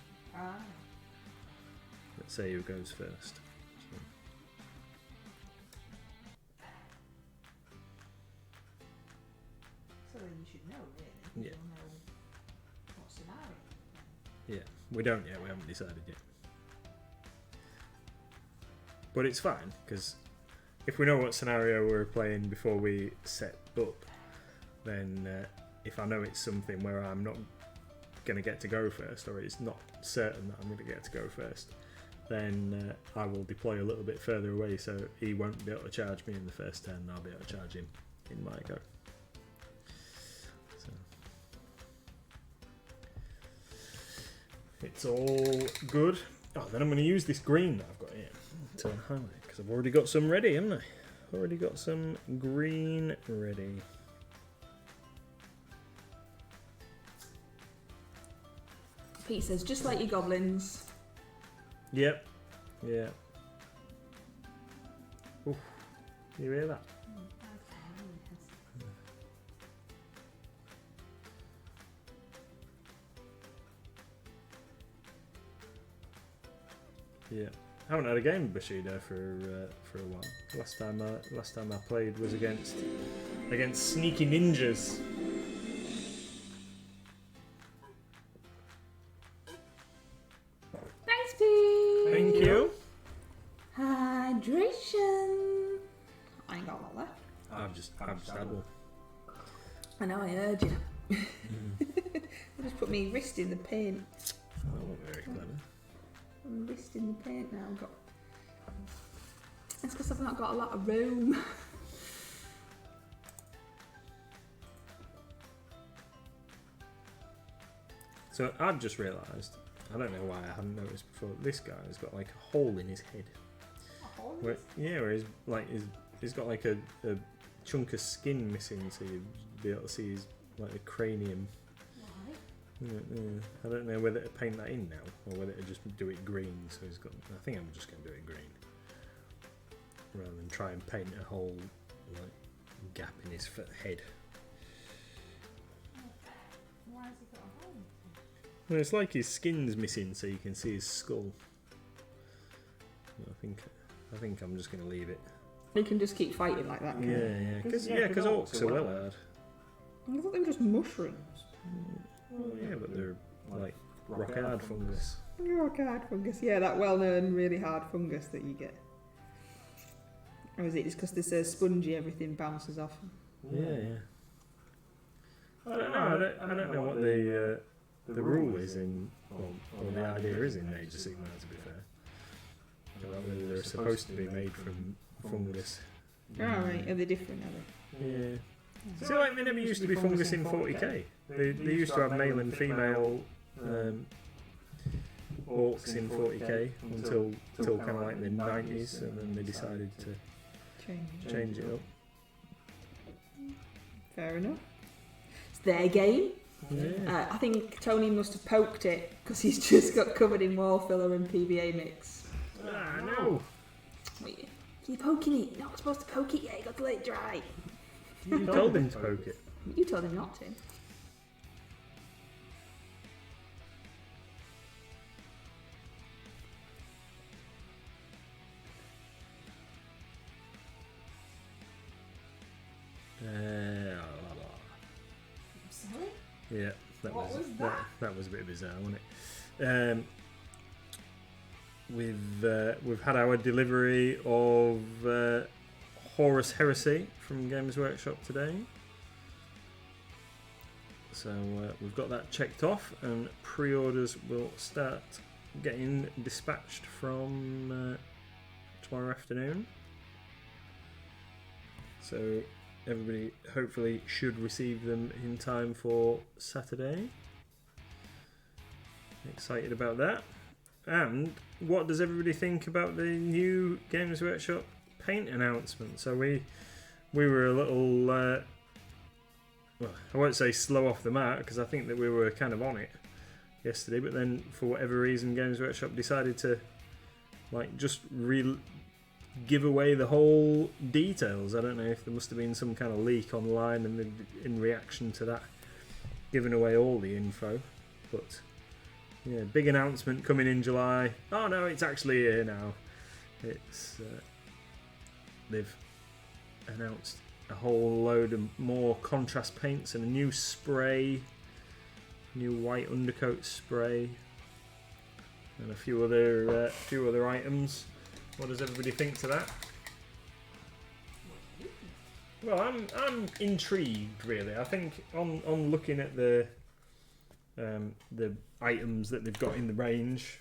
Let's say who goes first.
So then you should know, really.
Yeah.
You'll know what scenario.
Yeah, we don't yet. We haven't decided yet. But it's fine, because if we know what scenario we're playing before we set up, then if I know it's something where I'm not going to get to go first, or it's not certain that I'm going to get to go first, then I will deploy a little bit further away, so he won't be able to charge me in the first turn, and I'll be able to charge him in my go. So it's all good. Oh, then I'm going to use this green that I've got here to highlight, because I've already got some ready, haven't I? Already got some green ready.
Pete says, just like your goblins,
Yep. Yeah. Oof. You hear that? Yeah. Haven't had a game of Bushido for a while. Last time I played was against sneaky ninjas.
Thanks, Pete.
Thank you.
Hydration. I ain't got a lot left.
I've just had one.
I know, I heard you. I just put my wrist in the paint.
That wasn't very clever.
I'm wrist in the paint now. It's because I've not got a lot of room.
So I've just realised, I don't know why I hadn't noticed before, this guy has got like a hole in his head.
A hole?
Where he's got like a chunk of skin missing, so you'd be able to see his like the cranium.
Why?
I don't know whether to paint that in now or whether to just do it green. So he's got. I think I'm just going to do it green rather than try and paint a whole like gap in his head.
Why has he got a hole?
Well, it's like his skin's missing, so you can see his skull. I think I'm just going to leave it.
You can just keep fighting like that.
Yeah, because orcs are well hard.
I thought they were just mushrooms.
Well, yeah, but they're like rock hard fungus.
Rock hard fungus, yeah, that well-known really hard fungus that you get. Or is it just because they're so spongy everything bounces off?
Yeah. I don't know. I don't know what the rule is in, or the idea is in Age of Sigmar, to be fair. About whether they're supposed to be made from fungus.
Oh, right, are they different, are they?
Yeah. See, like there never used to be fungus in 40k. They used to have male and female orcs in 40k until kind of like the 90s, and then they decided to change it up.
Fair enough. It's their game.
Yeah.
I think Tony must have poked it because he's just got covered in wall filler and PVA mix.
Ah, no!
Wait, you're poking it. You're not supposed to poke it yet. You got to let it dry.
You told him to poke it.
You told him not to. Silly?
Yeah, that
What was
that? That was a bit bizarre, wasn't it? We've had our delivery of Horus Heresy from Games Workshop today. So we've got that checked off, and pre-orders will start getting dispatched from tomorrow afternoon. So everybody hopefully should receive them in time for Saturday. Excited about that. And what does everybody think about the new Games Workshop paint announcement? So we were a little, well, I won't say slow off the mark, because I think that we were kind of on it yesterday, but then for whatever reason Games Workshop decided to like just give away the whole details. I don't know if there must have been some kind of leak online and then in reaction to that giving away all the info, but yeah, big announcement coming in July. Oh no, it's actually here now. It's they've announced a whole load of more contrast paints and a new spray, new white undercoat spray, and a few other items. What does everybody think to that? Well, I'm intrigued really. I think on looking at the items that they've got in the range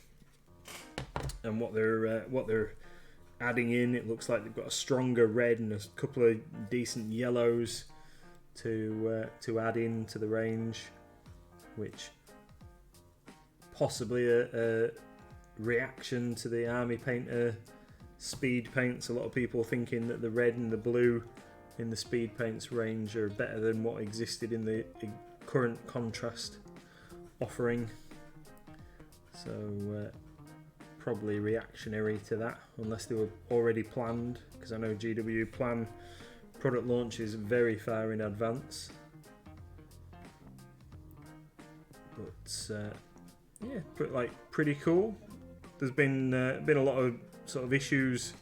and what they're adding in, it looks like they've got a stronger red and a couple of decent yellows to add into the range, which possibly a reaction to the Army Painter speed paints. A lot of people thinking that the red and the blue in the speed paints range are better than what existed in the current contrast offering. So probably reactionary to that, unless they were already planned, because I know GW plan product launches very far in advance. But yeah, pretty cool. There's been a lot of sort of issues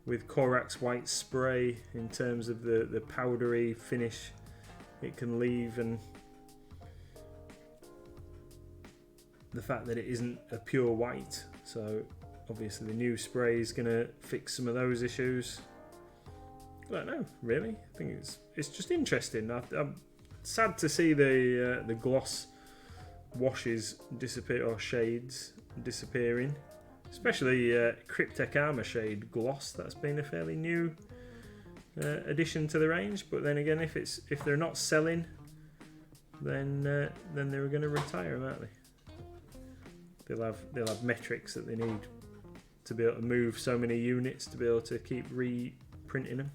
with Korax White Spray in terms of the powdery finish it can leave, and the fact that it isn't a pure white. So obviously the new spray is going to fix some of those issues. I don't know, really. I think it's just interesting. I'm sad to see the gloss washes disappear, or shades disappearing. Especially Cryptek Armor Shade Gloss. That's been a fairly new addition to the range. But then again, if they're not selling, then they're going to retire them, aren't they? They'll have metrics that they need to be able to move so many units to be able to keep reprinting them.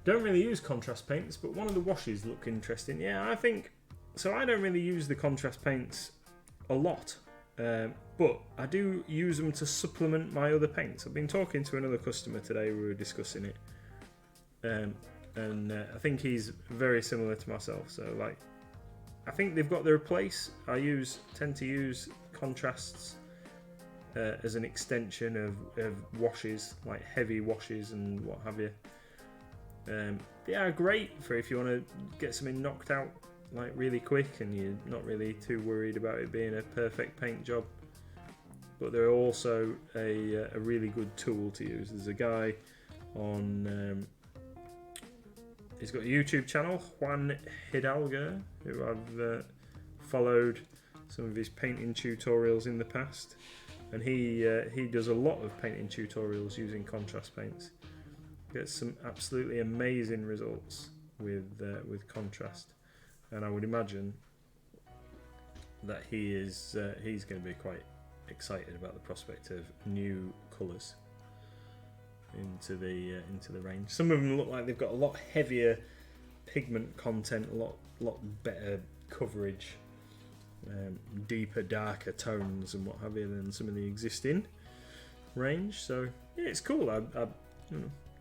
Don't really use contrast paints, but one of the washes look interesting. Yeah, I think so. I don't really use the contrast paints a lot, but I do use them to supplement my other paints. I've been talking to another customer today. We were discussing it, and I think he's very similar to myself. So like, I think they've got their place. I tend to use contrasts as an extension of washes, like heavy washes and what have you. They are great for if you want to get something knocked out like really quick and you're not really too worried about it being a perfect paint job. But they're also a really good tool to use. There's a guy on he's got a YouTube channel, Juan Hidalgo, who I've followed some of his painting tutorials in the past, and he does a lot of painting tutorials using contrast paints. Gets some absolutely amazing results with contrast, and I would imagine that he's going to be quite excited about the prospect of new colours into the range. Some of them look like they've got a lot heavier pigment content, a lot better coverage, deeper, darker tones and what have you than some of the existing range. So yeah, it's cool. I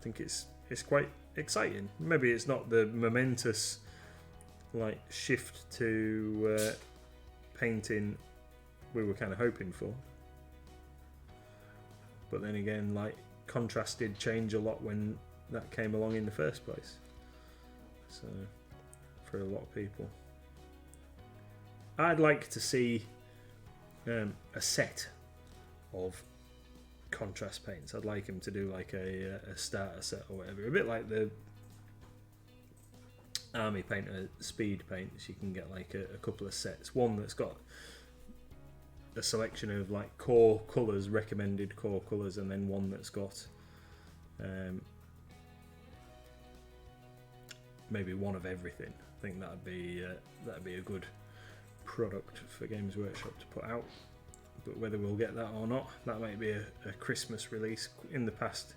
think it's quite exciting. Maybe it's not the momentous like shift to painting we were kind of hoping for, but then again, like, contrast did change a lot when that came along in the first place. So for a lot of people, I'd like to see a set of contrast paints. I'd like him to do like a starter set or whatever, a bit like the army painter speed paints. You can get like a couple of sets, one that's got a selection of like core colours, recommended core colours, and then one that's got maybe one of everything. I think that'd be a good product for Games Workshop to put out. But whether we'll get that or not, that might be a Christmas release. In the past,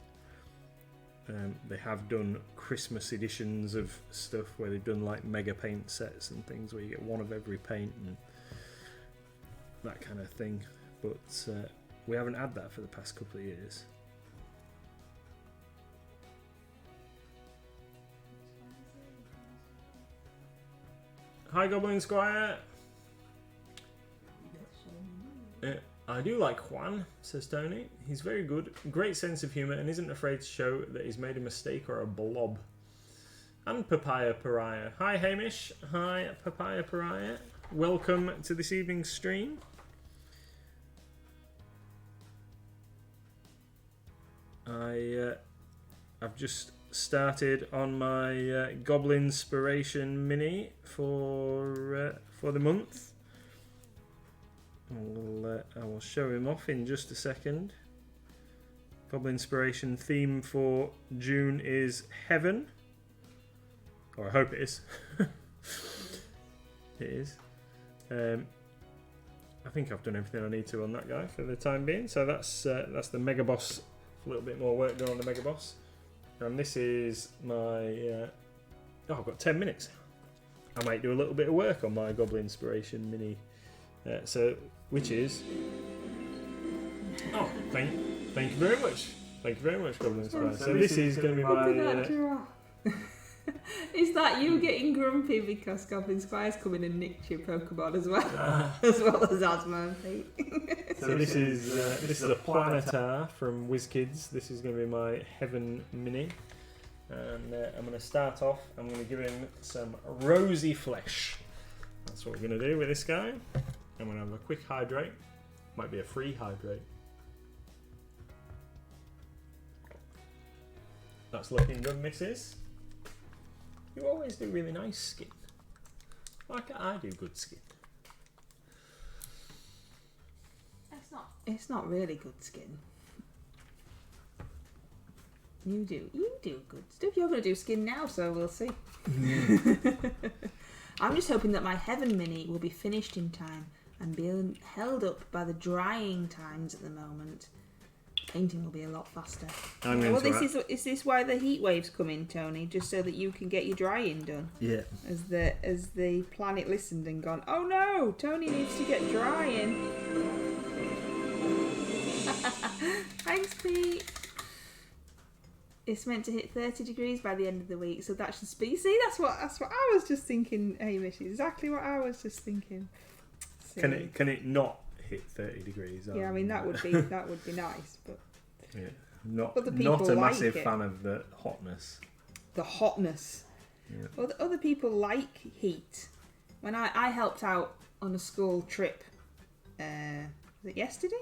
they have done Christmas editions of stuff where they've done like mega paint sets and things where you get one of every paint and that kind of thing. But we haven't had that for the past couple of years. Hi Goblin Squire. I do like Juan, says Tony. He's very good, great sense of humour, and isn't afraid to show that he's made a mistake or a blob. And Papaya Pariah. Hi Hamish. Hi Papaya Pariah. Welcome to this evening's stream. I've just started on my Goblin Inspiration mini for the month. I will show him off in just a second. Goblin Inspiration theme for June is Heaven. Or I hope it is. It is. I think I've done everything I need to on that guy for the time being. So that's the Mega Boss. A little bit more work done on the Mega Boss. And this is my... I've got 10 minutes. I might do a little bit of work on my Goblin Inspiration mini. So which is... Oh, thank you very much. Thank you very much, Goblin Spice. So this is going to be my...
Is that you getting grumpy because Goblin Spire's come in and nicked your Pokemon as well? As well as Asma and Pete.
So this is a Planetar from WizKids. This is going to be my Heaven Mini. And I'm going to start off, I'm going to give him some rosy flesh. That's what we're going to do with this guy. I'm going to have a quick hydrate. Might be a free hydrate. That's looking good, missus. You always do really nice skin. Why can't I do good skin?
It's not really good skin. You do good stuff. You're going to do skin now, so we'll see. I'm just hoping that my Heaven Mini will be finished in time and being held up by the drying times at the moment. Painting will be a lot faster. Is this why the heat waves come in, Tony? Just so that you can get your drying done?
Yeah.
As the planet listened and gone, oh no, Tony needs to get drying. Thanks, Pete. It's meant to hit 30 degrees by the end of the week, so that should be. See, that's what I was just thinking, Hamish. Exactly what I was just thinking. See.
Can it not hit 30 degrees?
Yeah, I mean that would be nice, but
yeah, not
a
like massive
it.
fan of the hotness.
The hotness.
Yeah.
Well, other people like heat. When I helped out on a school trip, was it yesterday?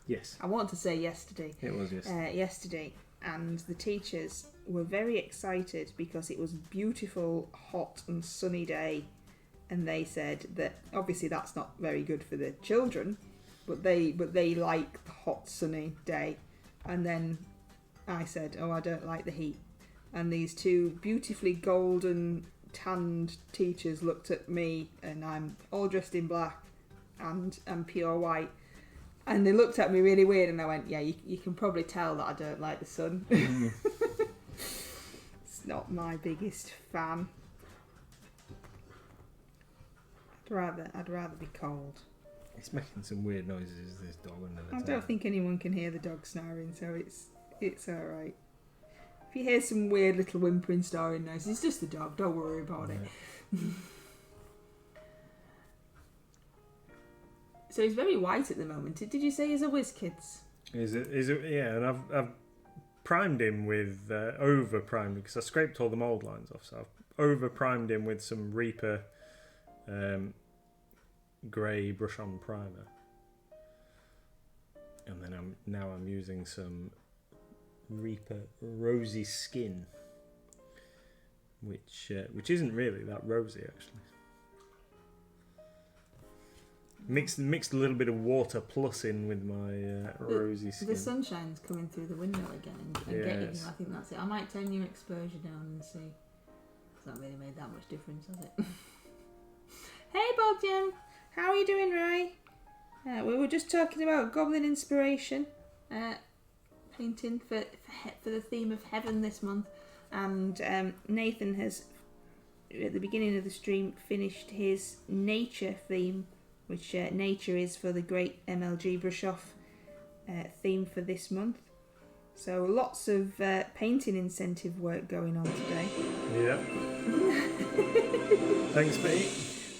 Yes.
I want to say yesterday.
It was yesterday.
Yesterday, and the teachers were very excited because it was a beautiful, hot and sunny day. And they said that obviously that's not very good for the children, but they like the hot sunny day. And then I said, oh, I don't like the heat. And these two beautifully golden tanned teachers looked at me, and I'm all dressed in black and pure white, and they looked at me really weird, and I went, yeah, you can probably tell that I don't like the sun. It's not my biggest fan. I'd rather be cold.
It's making some weird noises, this dog under the
I don't think anyone can hear the dog snoring, so it's alright. If you hear some weird little whimpering, snoring noises, it's just the dog, don't worry about it. So he's very white at the moment. Did you say he's a WizKids?
Is it? Yeah, and I've primed him with over primed because I scraped all the mould lines off, so I've over primed him with some Reaper grey brush on primer, and then I'm using some Reaper rosy skin, which isn't really that rosy actually. Mixed a little bit of water plus in with my rosy skin.
The sunshine's coming through the window again and getting you. I think that's it. I might turn your exposure down and see. It's not really made that much difference, has it? Hey Bob Jim, how are you doing, Ray? We were just talking about Goblin Inspiration, painting for the theme of Heaven this month, and Nathan has, at the beginning of the stream, finished his nature theme, which nature is for the great MLG brush off theme for this month. So lots of painting incentive work going on today.
Yeah. Thanks, Pete.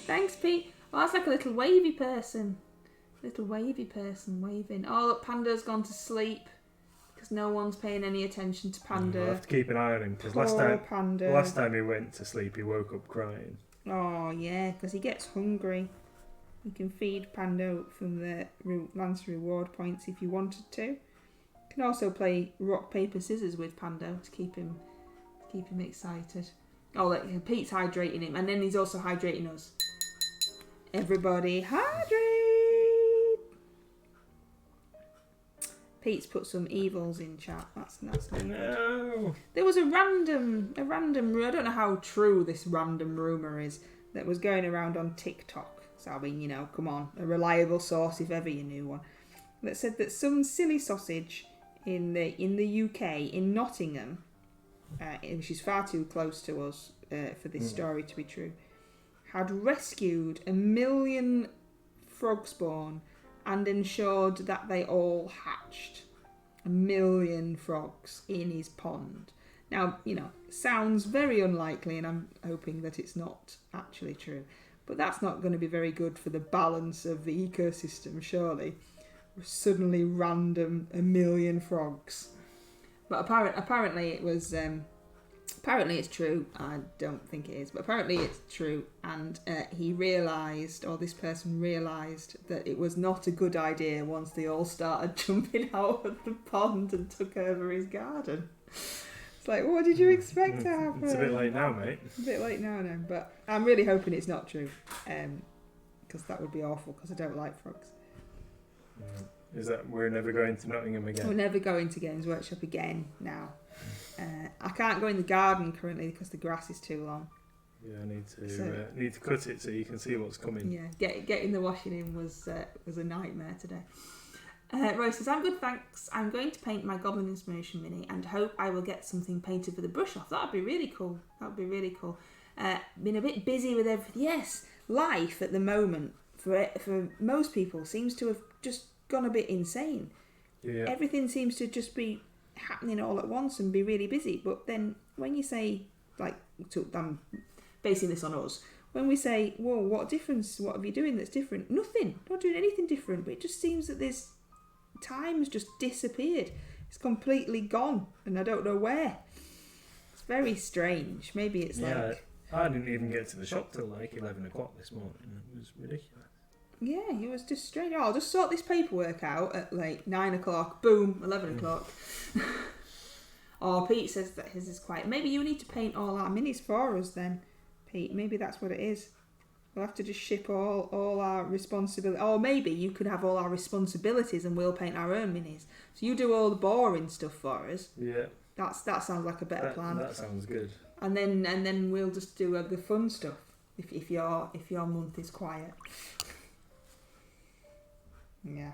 Thanks, Pete. Oh, that's like a little wavy person. Little wavy person waving. Oh, look, Panda's gone to sleep because no one's paying any attention to Panda.
I'll have to keep an eye on him because
Panda.
last time he went to sleep, he woke up crying.
Oh, yeah, because he gets hungry. You can feed Panda from the Lance reward points if you wanted to. You can also play rock, paper, scissors with Panda to keep him excited. Oh, look, Pete's hydrating him, and then he's also hydrating us. Everybody hydrate! Pete's put some evils in chat. That's not good.
No.
There was a random. I don't know how true this random rumor is that was going around on TikTok. So I mean, come on, a reliable source if ever you knew one. That said that some silly sausage in the UK in Nottingham, which is far too close to us for this story to be true, had rescued 1 million frog spawn and ensured that they all hatched. 1 million frogs in his pond. Now, sounds very unlikely, and I'm hoping that it's not actually true. But that's not going to be very good for the balance of the ecosystem, surely. Suddenly random 1 million frogs. But apparently it was... apparently it's true. I don't think it is, but apparently it's true. And he realised, or this person realised, that it was not a good idea once they all started jumping out of the pond and took over his garden. It's like, what did you expect to happen?
It's a bit late now, mate.
A bit late now, but I'm really hoping it's not true, because that would be awful, because I don't like frogs.
Is that we're never going to Nottingham again?
We're never going to Games Workshop again now. I can't go in the garden currently because the grass is too long.
Yeah, I need to cut it so you can see what's coming.
Yeah, getting the washing in was a nightmare today. Roy says, I'm good, thanks. I'm going to paint my Goblin Inspiration Mini and hope I will get something painted with a brush off. That would be really cool. Been a bit busy with everything. Yes, life at the moment for most people seems to have just gone a bit insane.
Yeah.
Everything seems to just be happening all at once and be really busy. But then when you say, I'm basing this on us, when we say, whoa, what difference? What are you doing that's different? Nothing. Not doing anything different. But it just seems that this time's just disappeared. It's completely gone, and I don't know where. It's very strange. Maybe it's
I didn't even get to the shop till 11 o'clock this morning. It was ridiculous.
Yeah, it was just strange. I'll just sort this paperwork out at 9 o'clock. Boom, 11 o'clock. Pete says that his is quiet. Maybe you need to paint all our minis for us then, Pete. Maybe that's what it is. We'll have to just ship all our responsibilities. Or maybe you could have all our responsibilities and we'll paint our own minis. So you do all the boring stuff for us.
Yeah.
That sounds like a better plan.
That sounds good.
And then we'll just do the fun stuff if your month is quiet. Yeah.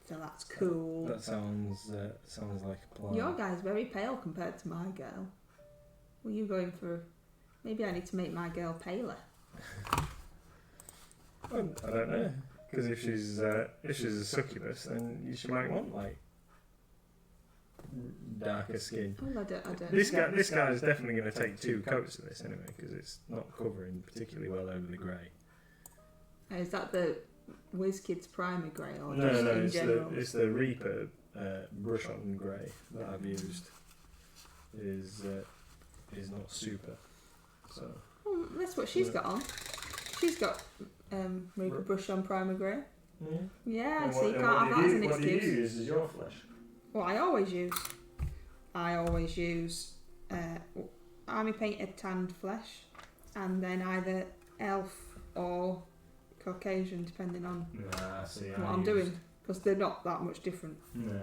So that's cool.
That sounds like a plan.
Your guy's very pale compared to my girl. Were you going for... Maybe I need to make my girl paler.
Well, I don't know. Because if she's a succubus, then she might want darker skin.
Well, I don't.
This guy's definitely going to take 2 coats of this anyway, because it's not covering particularly well over the grey.
Is that the WizKids primer grey or
No,
just in general?
it's the Reaper brush on grey that I've used. Is not super. So.
Well, that's what she's got on. She's got Reaper brush on primer grey. Yeah,
And
so you can't have that as an excuse.
What do you use as your flesh?
Well, I always use army painted tanned flesh, and then either elf or Caucasian, depending on what I'm doing, because they're not that much different.
No,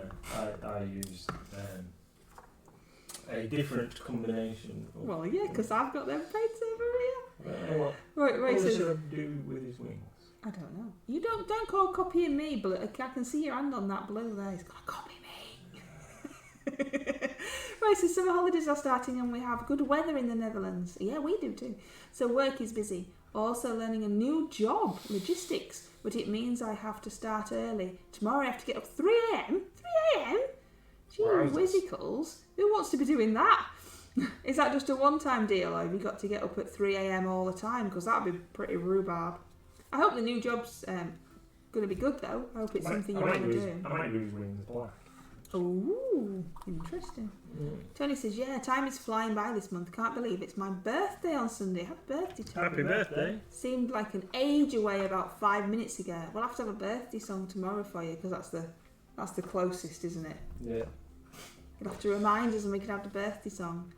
I used a different combination.
Well, yeah, because I've got them paints over here.
What
Right,
does
so
he do with his wings?
I don't know. You don't call copying me, but I can see your hand on that blue there. He's gonna copy me. Right, so summer holidays are starting and we have good weather in the Netherlands. Yeah, we do too. So work is busy. Also learning a new job, logistics, but it means I have to start early. Tomorrow I have to get up 3 a.m. 3 a.m? Gee, whizzicles. Who wants to be doing that? Is that just a one-time deal, or have you got to get up at 3 a.m. all the time? Because that would be pretty rhubarb. I hope the new job's going to be good, though. I hope it's something you want to do.
I might lose wings black.
Ooh, interesting. Tony says, yeah, time is flying by this month. Can't believe it's my birthday on Sunday. Happy birthday, Tony.
Happy birthday.
Seemed like an age away about 5 minutes ago. We'll have to have a birthday song tomorrow for you, because that's the closest, isn't it?
Yeah.
You'll have to remind us and we can have the birthday song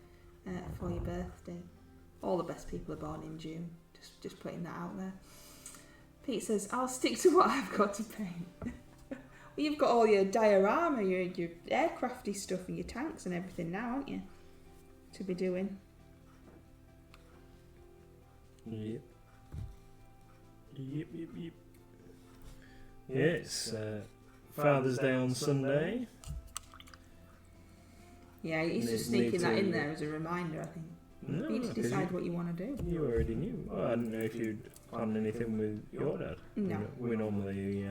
for your birthday. All the best people are born in June. Just putting that out there. Pete says, I'll stick to what I've got to paint. Well, you've got all your diorama, your aircrafty stuff and your tanks and everything now, aren't you? To be doing.
Yep. Yeah, it's Father's Day on Sunday.
Yeah, he's just sneaking that in there as a reminder, I think.
No,
you need to decide what you want to do.
You already knew. Well, I don't know if you'd plan anything with your dad?
No.
We normally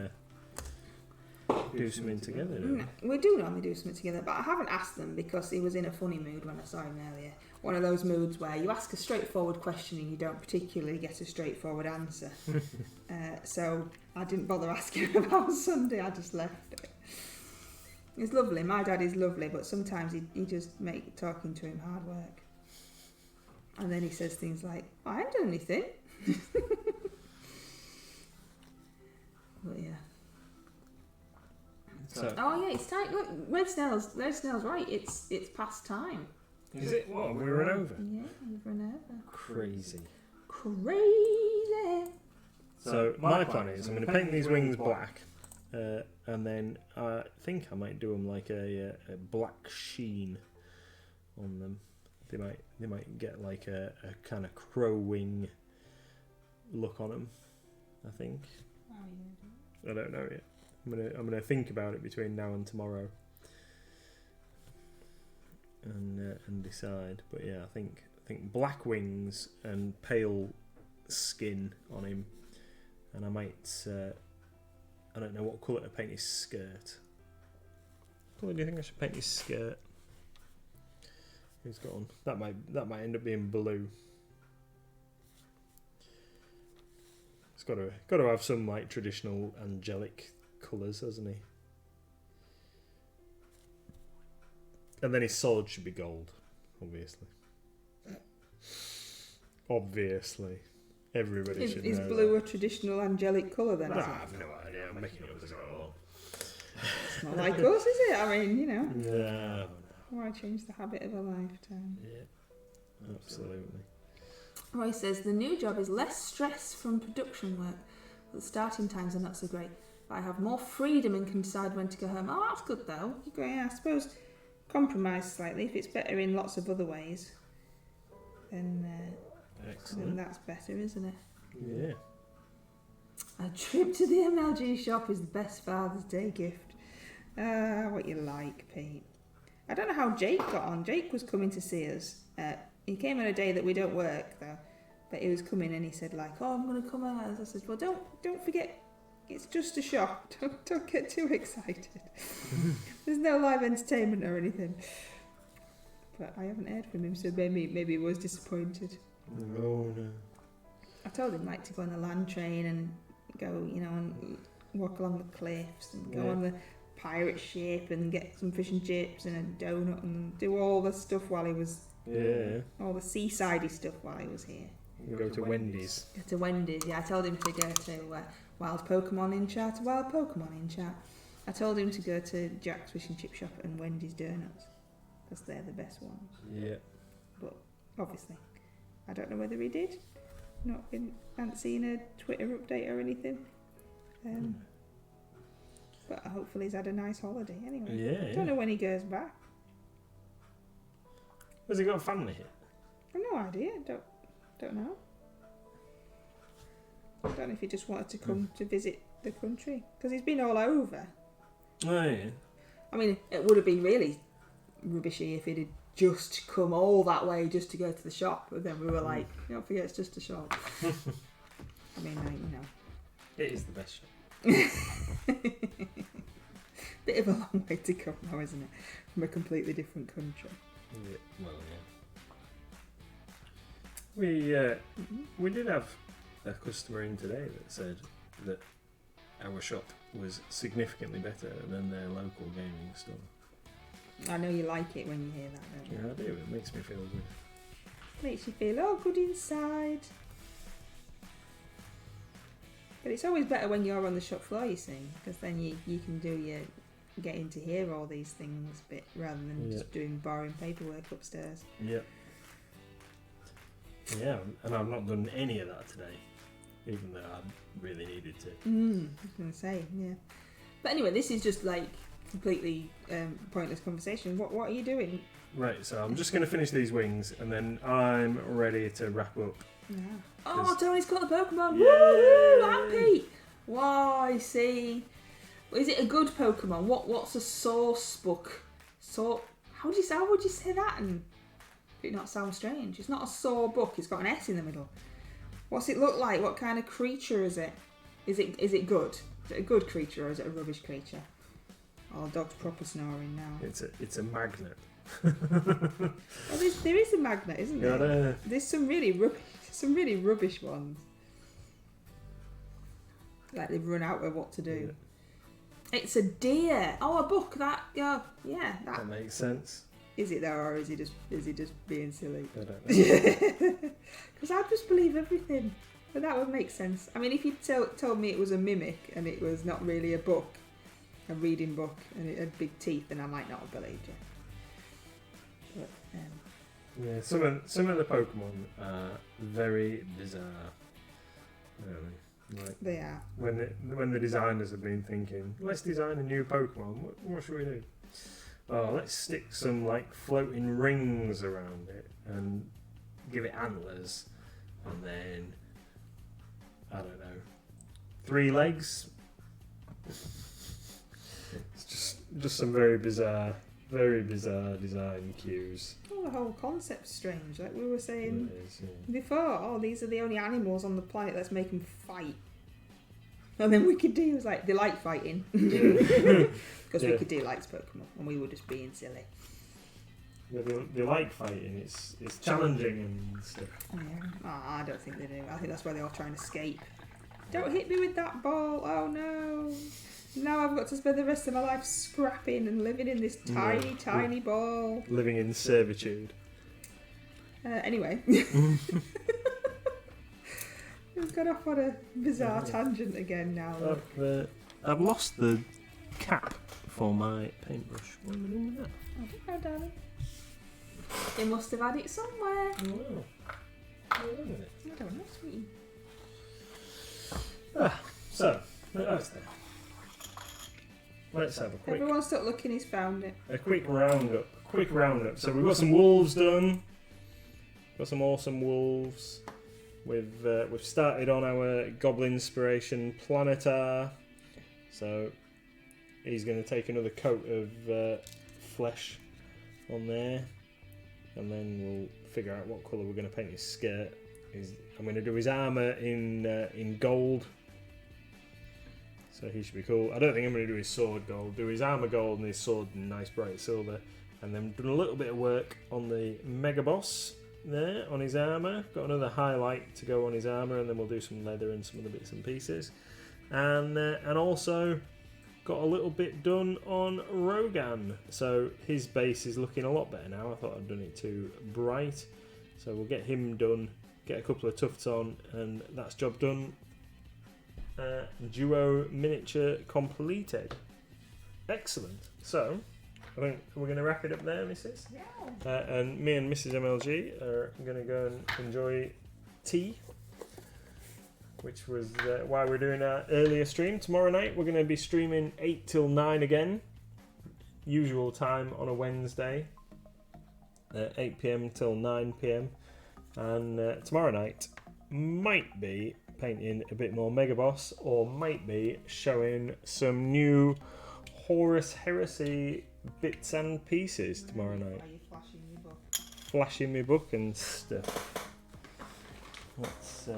do something together, don't we?
No, we do normally do something together, but I haven't asked them because he was in a funny mood when I saw him earlier. One of those moods where you ask a straightforward question and you don't particularly get a straightforward answer. So I didn't bother asking him about Sunday, I just left it. It's lovely, my dad is lovely, but sometimes he just make talking to him hard work. And then he says things like, I haven't done anything. But yeah.
So,
Oh yeah, it's time. Look, Red Snail's right. It's past time.
is it? What? We run over?
Yeah, we've run over.
Crazy.
Crazy.
So my plan is I'm going to paint these wings black, and then I think I might do them like a black sheen on them. They might get like a kind of crow wing look on them. I think.
How are you gonna do it?
I don't know yet. I'm gonna think about it between now and tomorrow, and decide. But yeah, I think black wings and pale skin on him, and I might. I don't know what colour to paint his skirt. What colour do you think I should paint his skirt? He's got on. That might end up being blue. It's got to have some like traditional angelic colours, hasn't he? And then his sword should be gold, obviously. Obviously. Everybody should know.
Is blue a traditional angelic colour then?
I
Is it?
have no idea. I'm making it up as I go.
It's not like us, is it? I mean, you know.
No.
Why change the habit of a lifetime?
Yeah, absolutely.
Roy says the new job is less stress from production work, but the starting times are not so great. But I have more freedom and can decide when to go home. Oh, that's good though. Yeah, I suppose compromise slightly. If it's better in lots of other ways, then that's better, isn't it?
Yeah.
A trip to the MLG shop is the best Father's Day gift. What you like, Pete. I don't know how Jake got on. Jake was coming to see us. He came on a day that we don't work though, but he was coming and he said like, "Oh, I'm going to come out." I said, "Well, don't forget, it's just a shop. Don't get too excited. There's no live entertainment or anything." But I haven't heard from him, so maybe he was disappointed.
No.
I told him like to go on the land train and go, and walk along the cliffs and go on the pirate ship and get some fish and chips and a donut and do all the stuff while he was all the seasidey stuff while he was here.
Go to Wendy's.
Go to Wendy's, yeah. I told him to go to Wild Pokemon in Chat. I told him to go to Jack's Fish and Chip Shop and Wendy's Donuts because they're the best ones.
Yeah.
But obviously, I don't know whether he did. Haven't seen a Twitter update or anything. But hopefully he's had a nice holiday anyway.
Yeah.
Don't know when he goes back.
Has he got a family here?
I've no idea. Don't know. I don't know if he just wanted to come to visit the country because he's been all over.
Oh yeah.
I mean, it would have been really rubbishy if he'd just come all that way just to go to the shop, but then we were like, don't forget, it's just a shop. I mean,
It is the best shop.
Bit of a long way to come now, isn't it? From a completely different country.
Yeah. Well, yeah. We did have a customer in today that said that our shop was significantly better than their local gaming store.
I know you like it when you hear that, don't you?
Yeah, I do. It makes me feel good.
Makes you feel all good inside. But it's always better when you're on the shop floor, you see, because then you can getting to hear all these things a bit rather than just doing boring paperwork upstairs.
Yeah. Yeah, and I've not done any of that today, even though I really needed to.
I was going to say, yeah. But anyway, this is just like completely pointless conversation. What are you doing?
Right, so I'm just going to finish these wings, and then I'm ready to wrap up.
Yeah. Oh, Tony's caught the Pokemon!
Yay!
Woo! Happy! Why? See, is it a good Pokemon? What's a source book? How would you say that and it not sound strange? It's not a sore book. It's got an S in the middle. What's it look like? What kind of creature is it? Is it good? Is it a good creature or is it a rubbish creature? Oh, the dog's proper snoring now.
It's a magnet.
Well, there is a magnet, isn't there? There's some really rubbish ones. Like they've run out of what to do. Yeah. It's a deer. Oh, a book. That that
makes sense.
Is it though, or is he just being silly?
I don't know.
Because I just believe everything. But that would make sense. I mean, if you told me it was a mimic and it was not really a book, a reading book, and it had big teeth, then I might not have believed you. But,
yeah, some of the Pokemon are very bizarre. Really. Like,
they are.
When the designers have been thinking, let's design a new Pokemon, what should we do? Oh, let's stick some like floating rings around it and give it antlers, and then I don't know, 3 legs. It's just some very bizarre design cues.
Oh, the whole concept's strange. Like we were saying before, oh, these are the only animals on the planet. Let's make them fight. And then Wicked D was like, they like fighting. Because Wicked D likes Pokemon, and we were just being silly.
Yeah, they like fighting. It's challenging and stuff.
Yeah. Oh, I don't think they do. I think that's why they all try and escape. Don't hit me with that ball. Oh no. Now I've got to spend the rest of my life scrapping and living in this tiny ball.
Living in servitude.
Anyway. We've got off on a bizarre tangent again now.
I've lost the cap for my paintbrush. What am I doing with that?
I don't know, darling. They must have had it somewhere.
Oh,
I don't know, sweetie.
So, that's there. Let's have a quick...
Everyone stop looking, he's found it.
A quick roundup. So we've got some wolves done. Got some awesome wolves. We've started on our Goblin Inspiration Planetar. So he's going to take another coat of flesh on there, and then we'll figure out what colour we're going to paint his skirt. I'm going to do his armour in gold. So he should be cool. I don't think I'm going to do his sword gold. Do his armour gold and his sword in nice bright silver. And then done a little bit of work on the Mega Boss there on his armour. Got another highlight to go on his armour, and then we'll do some leather and some other bits and pieces. And also got a little bit done on Rogan. So his base is looking a lot better now. I thought I'd done it too bright. So we'll get him done, get a couple of tufts on, and that's job done. Duo miniature completed. Excellent. So, I think we're going to wrap it up there, Mrs.
Yeah.
And me and Mrs. MLG are going to go and enjoy tea, which was why we're doing our earlier stream. Tomorrow night we're going to be streaming 8 till 9 again. Usual time on a Wednesday. 8 PM till 9 PM. And tomorrow night might be painting a bit more Mega Boss, or might be showing some new Horus Heresy bits and pieces tomorrow night.
Are you flashing your book?
Flashing my book and stuff. Let's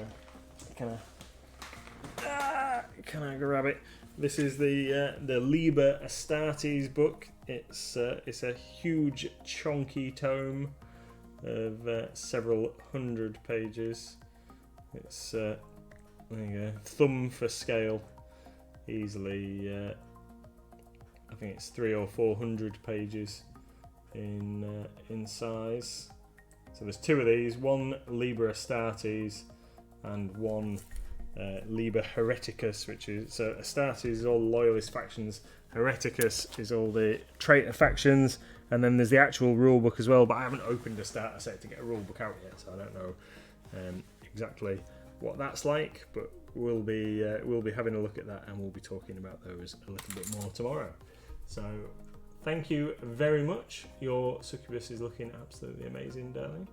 can I grab it? This is the Liber Astartes book. It's a huge chunky tome of several hundred pages. It's there you go, thumb for scale, easily. I think it's 300 or 400 pages in size. So there's 2 of these, one Liber Astartes and one Liber Hereticus, which is, so Astartes is all the loyalist factions, Hereticus is all the traitor factions, and then there's the actual rulebook as well, but I haven't opened a starter set to get a rulebook out yet, so I don't know exactly what that's like, but we'll be having a look at that, and we'll be talking about those a little bit more tomorrow. So thank you very much. Your Succubus is looking absolutely amazing, darling.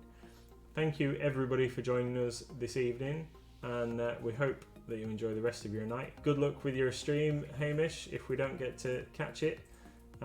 Thank you everybody for joining us this evening, and we hope that you enjoy the rest of your night. Good luck with your stream, Hamish, if we don't get to catch it.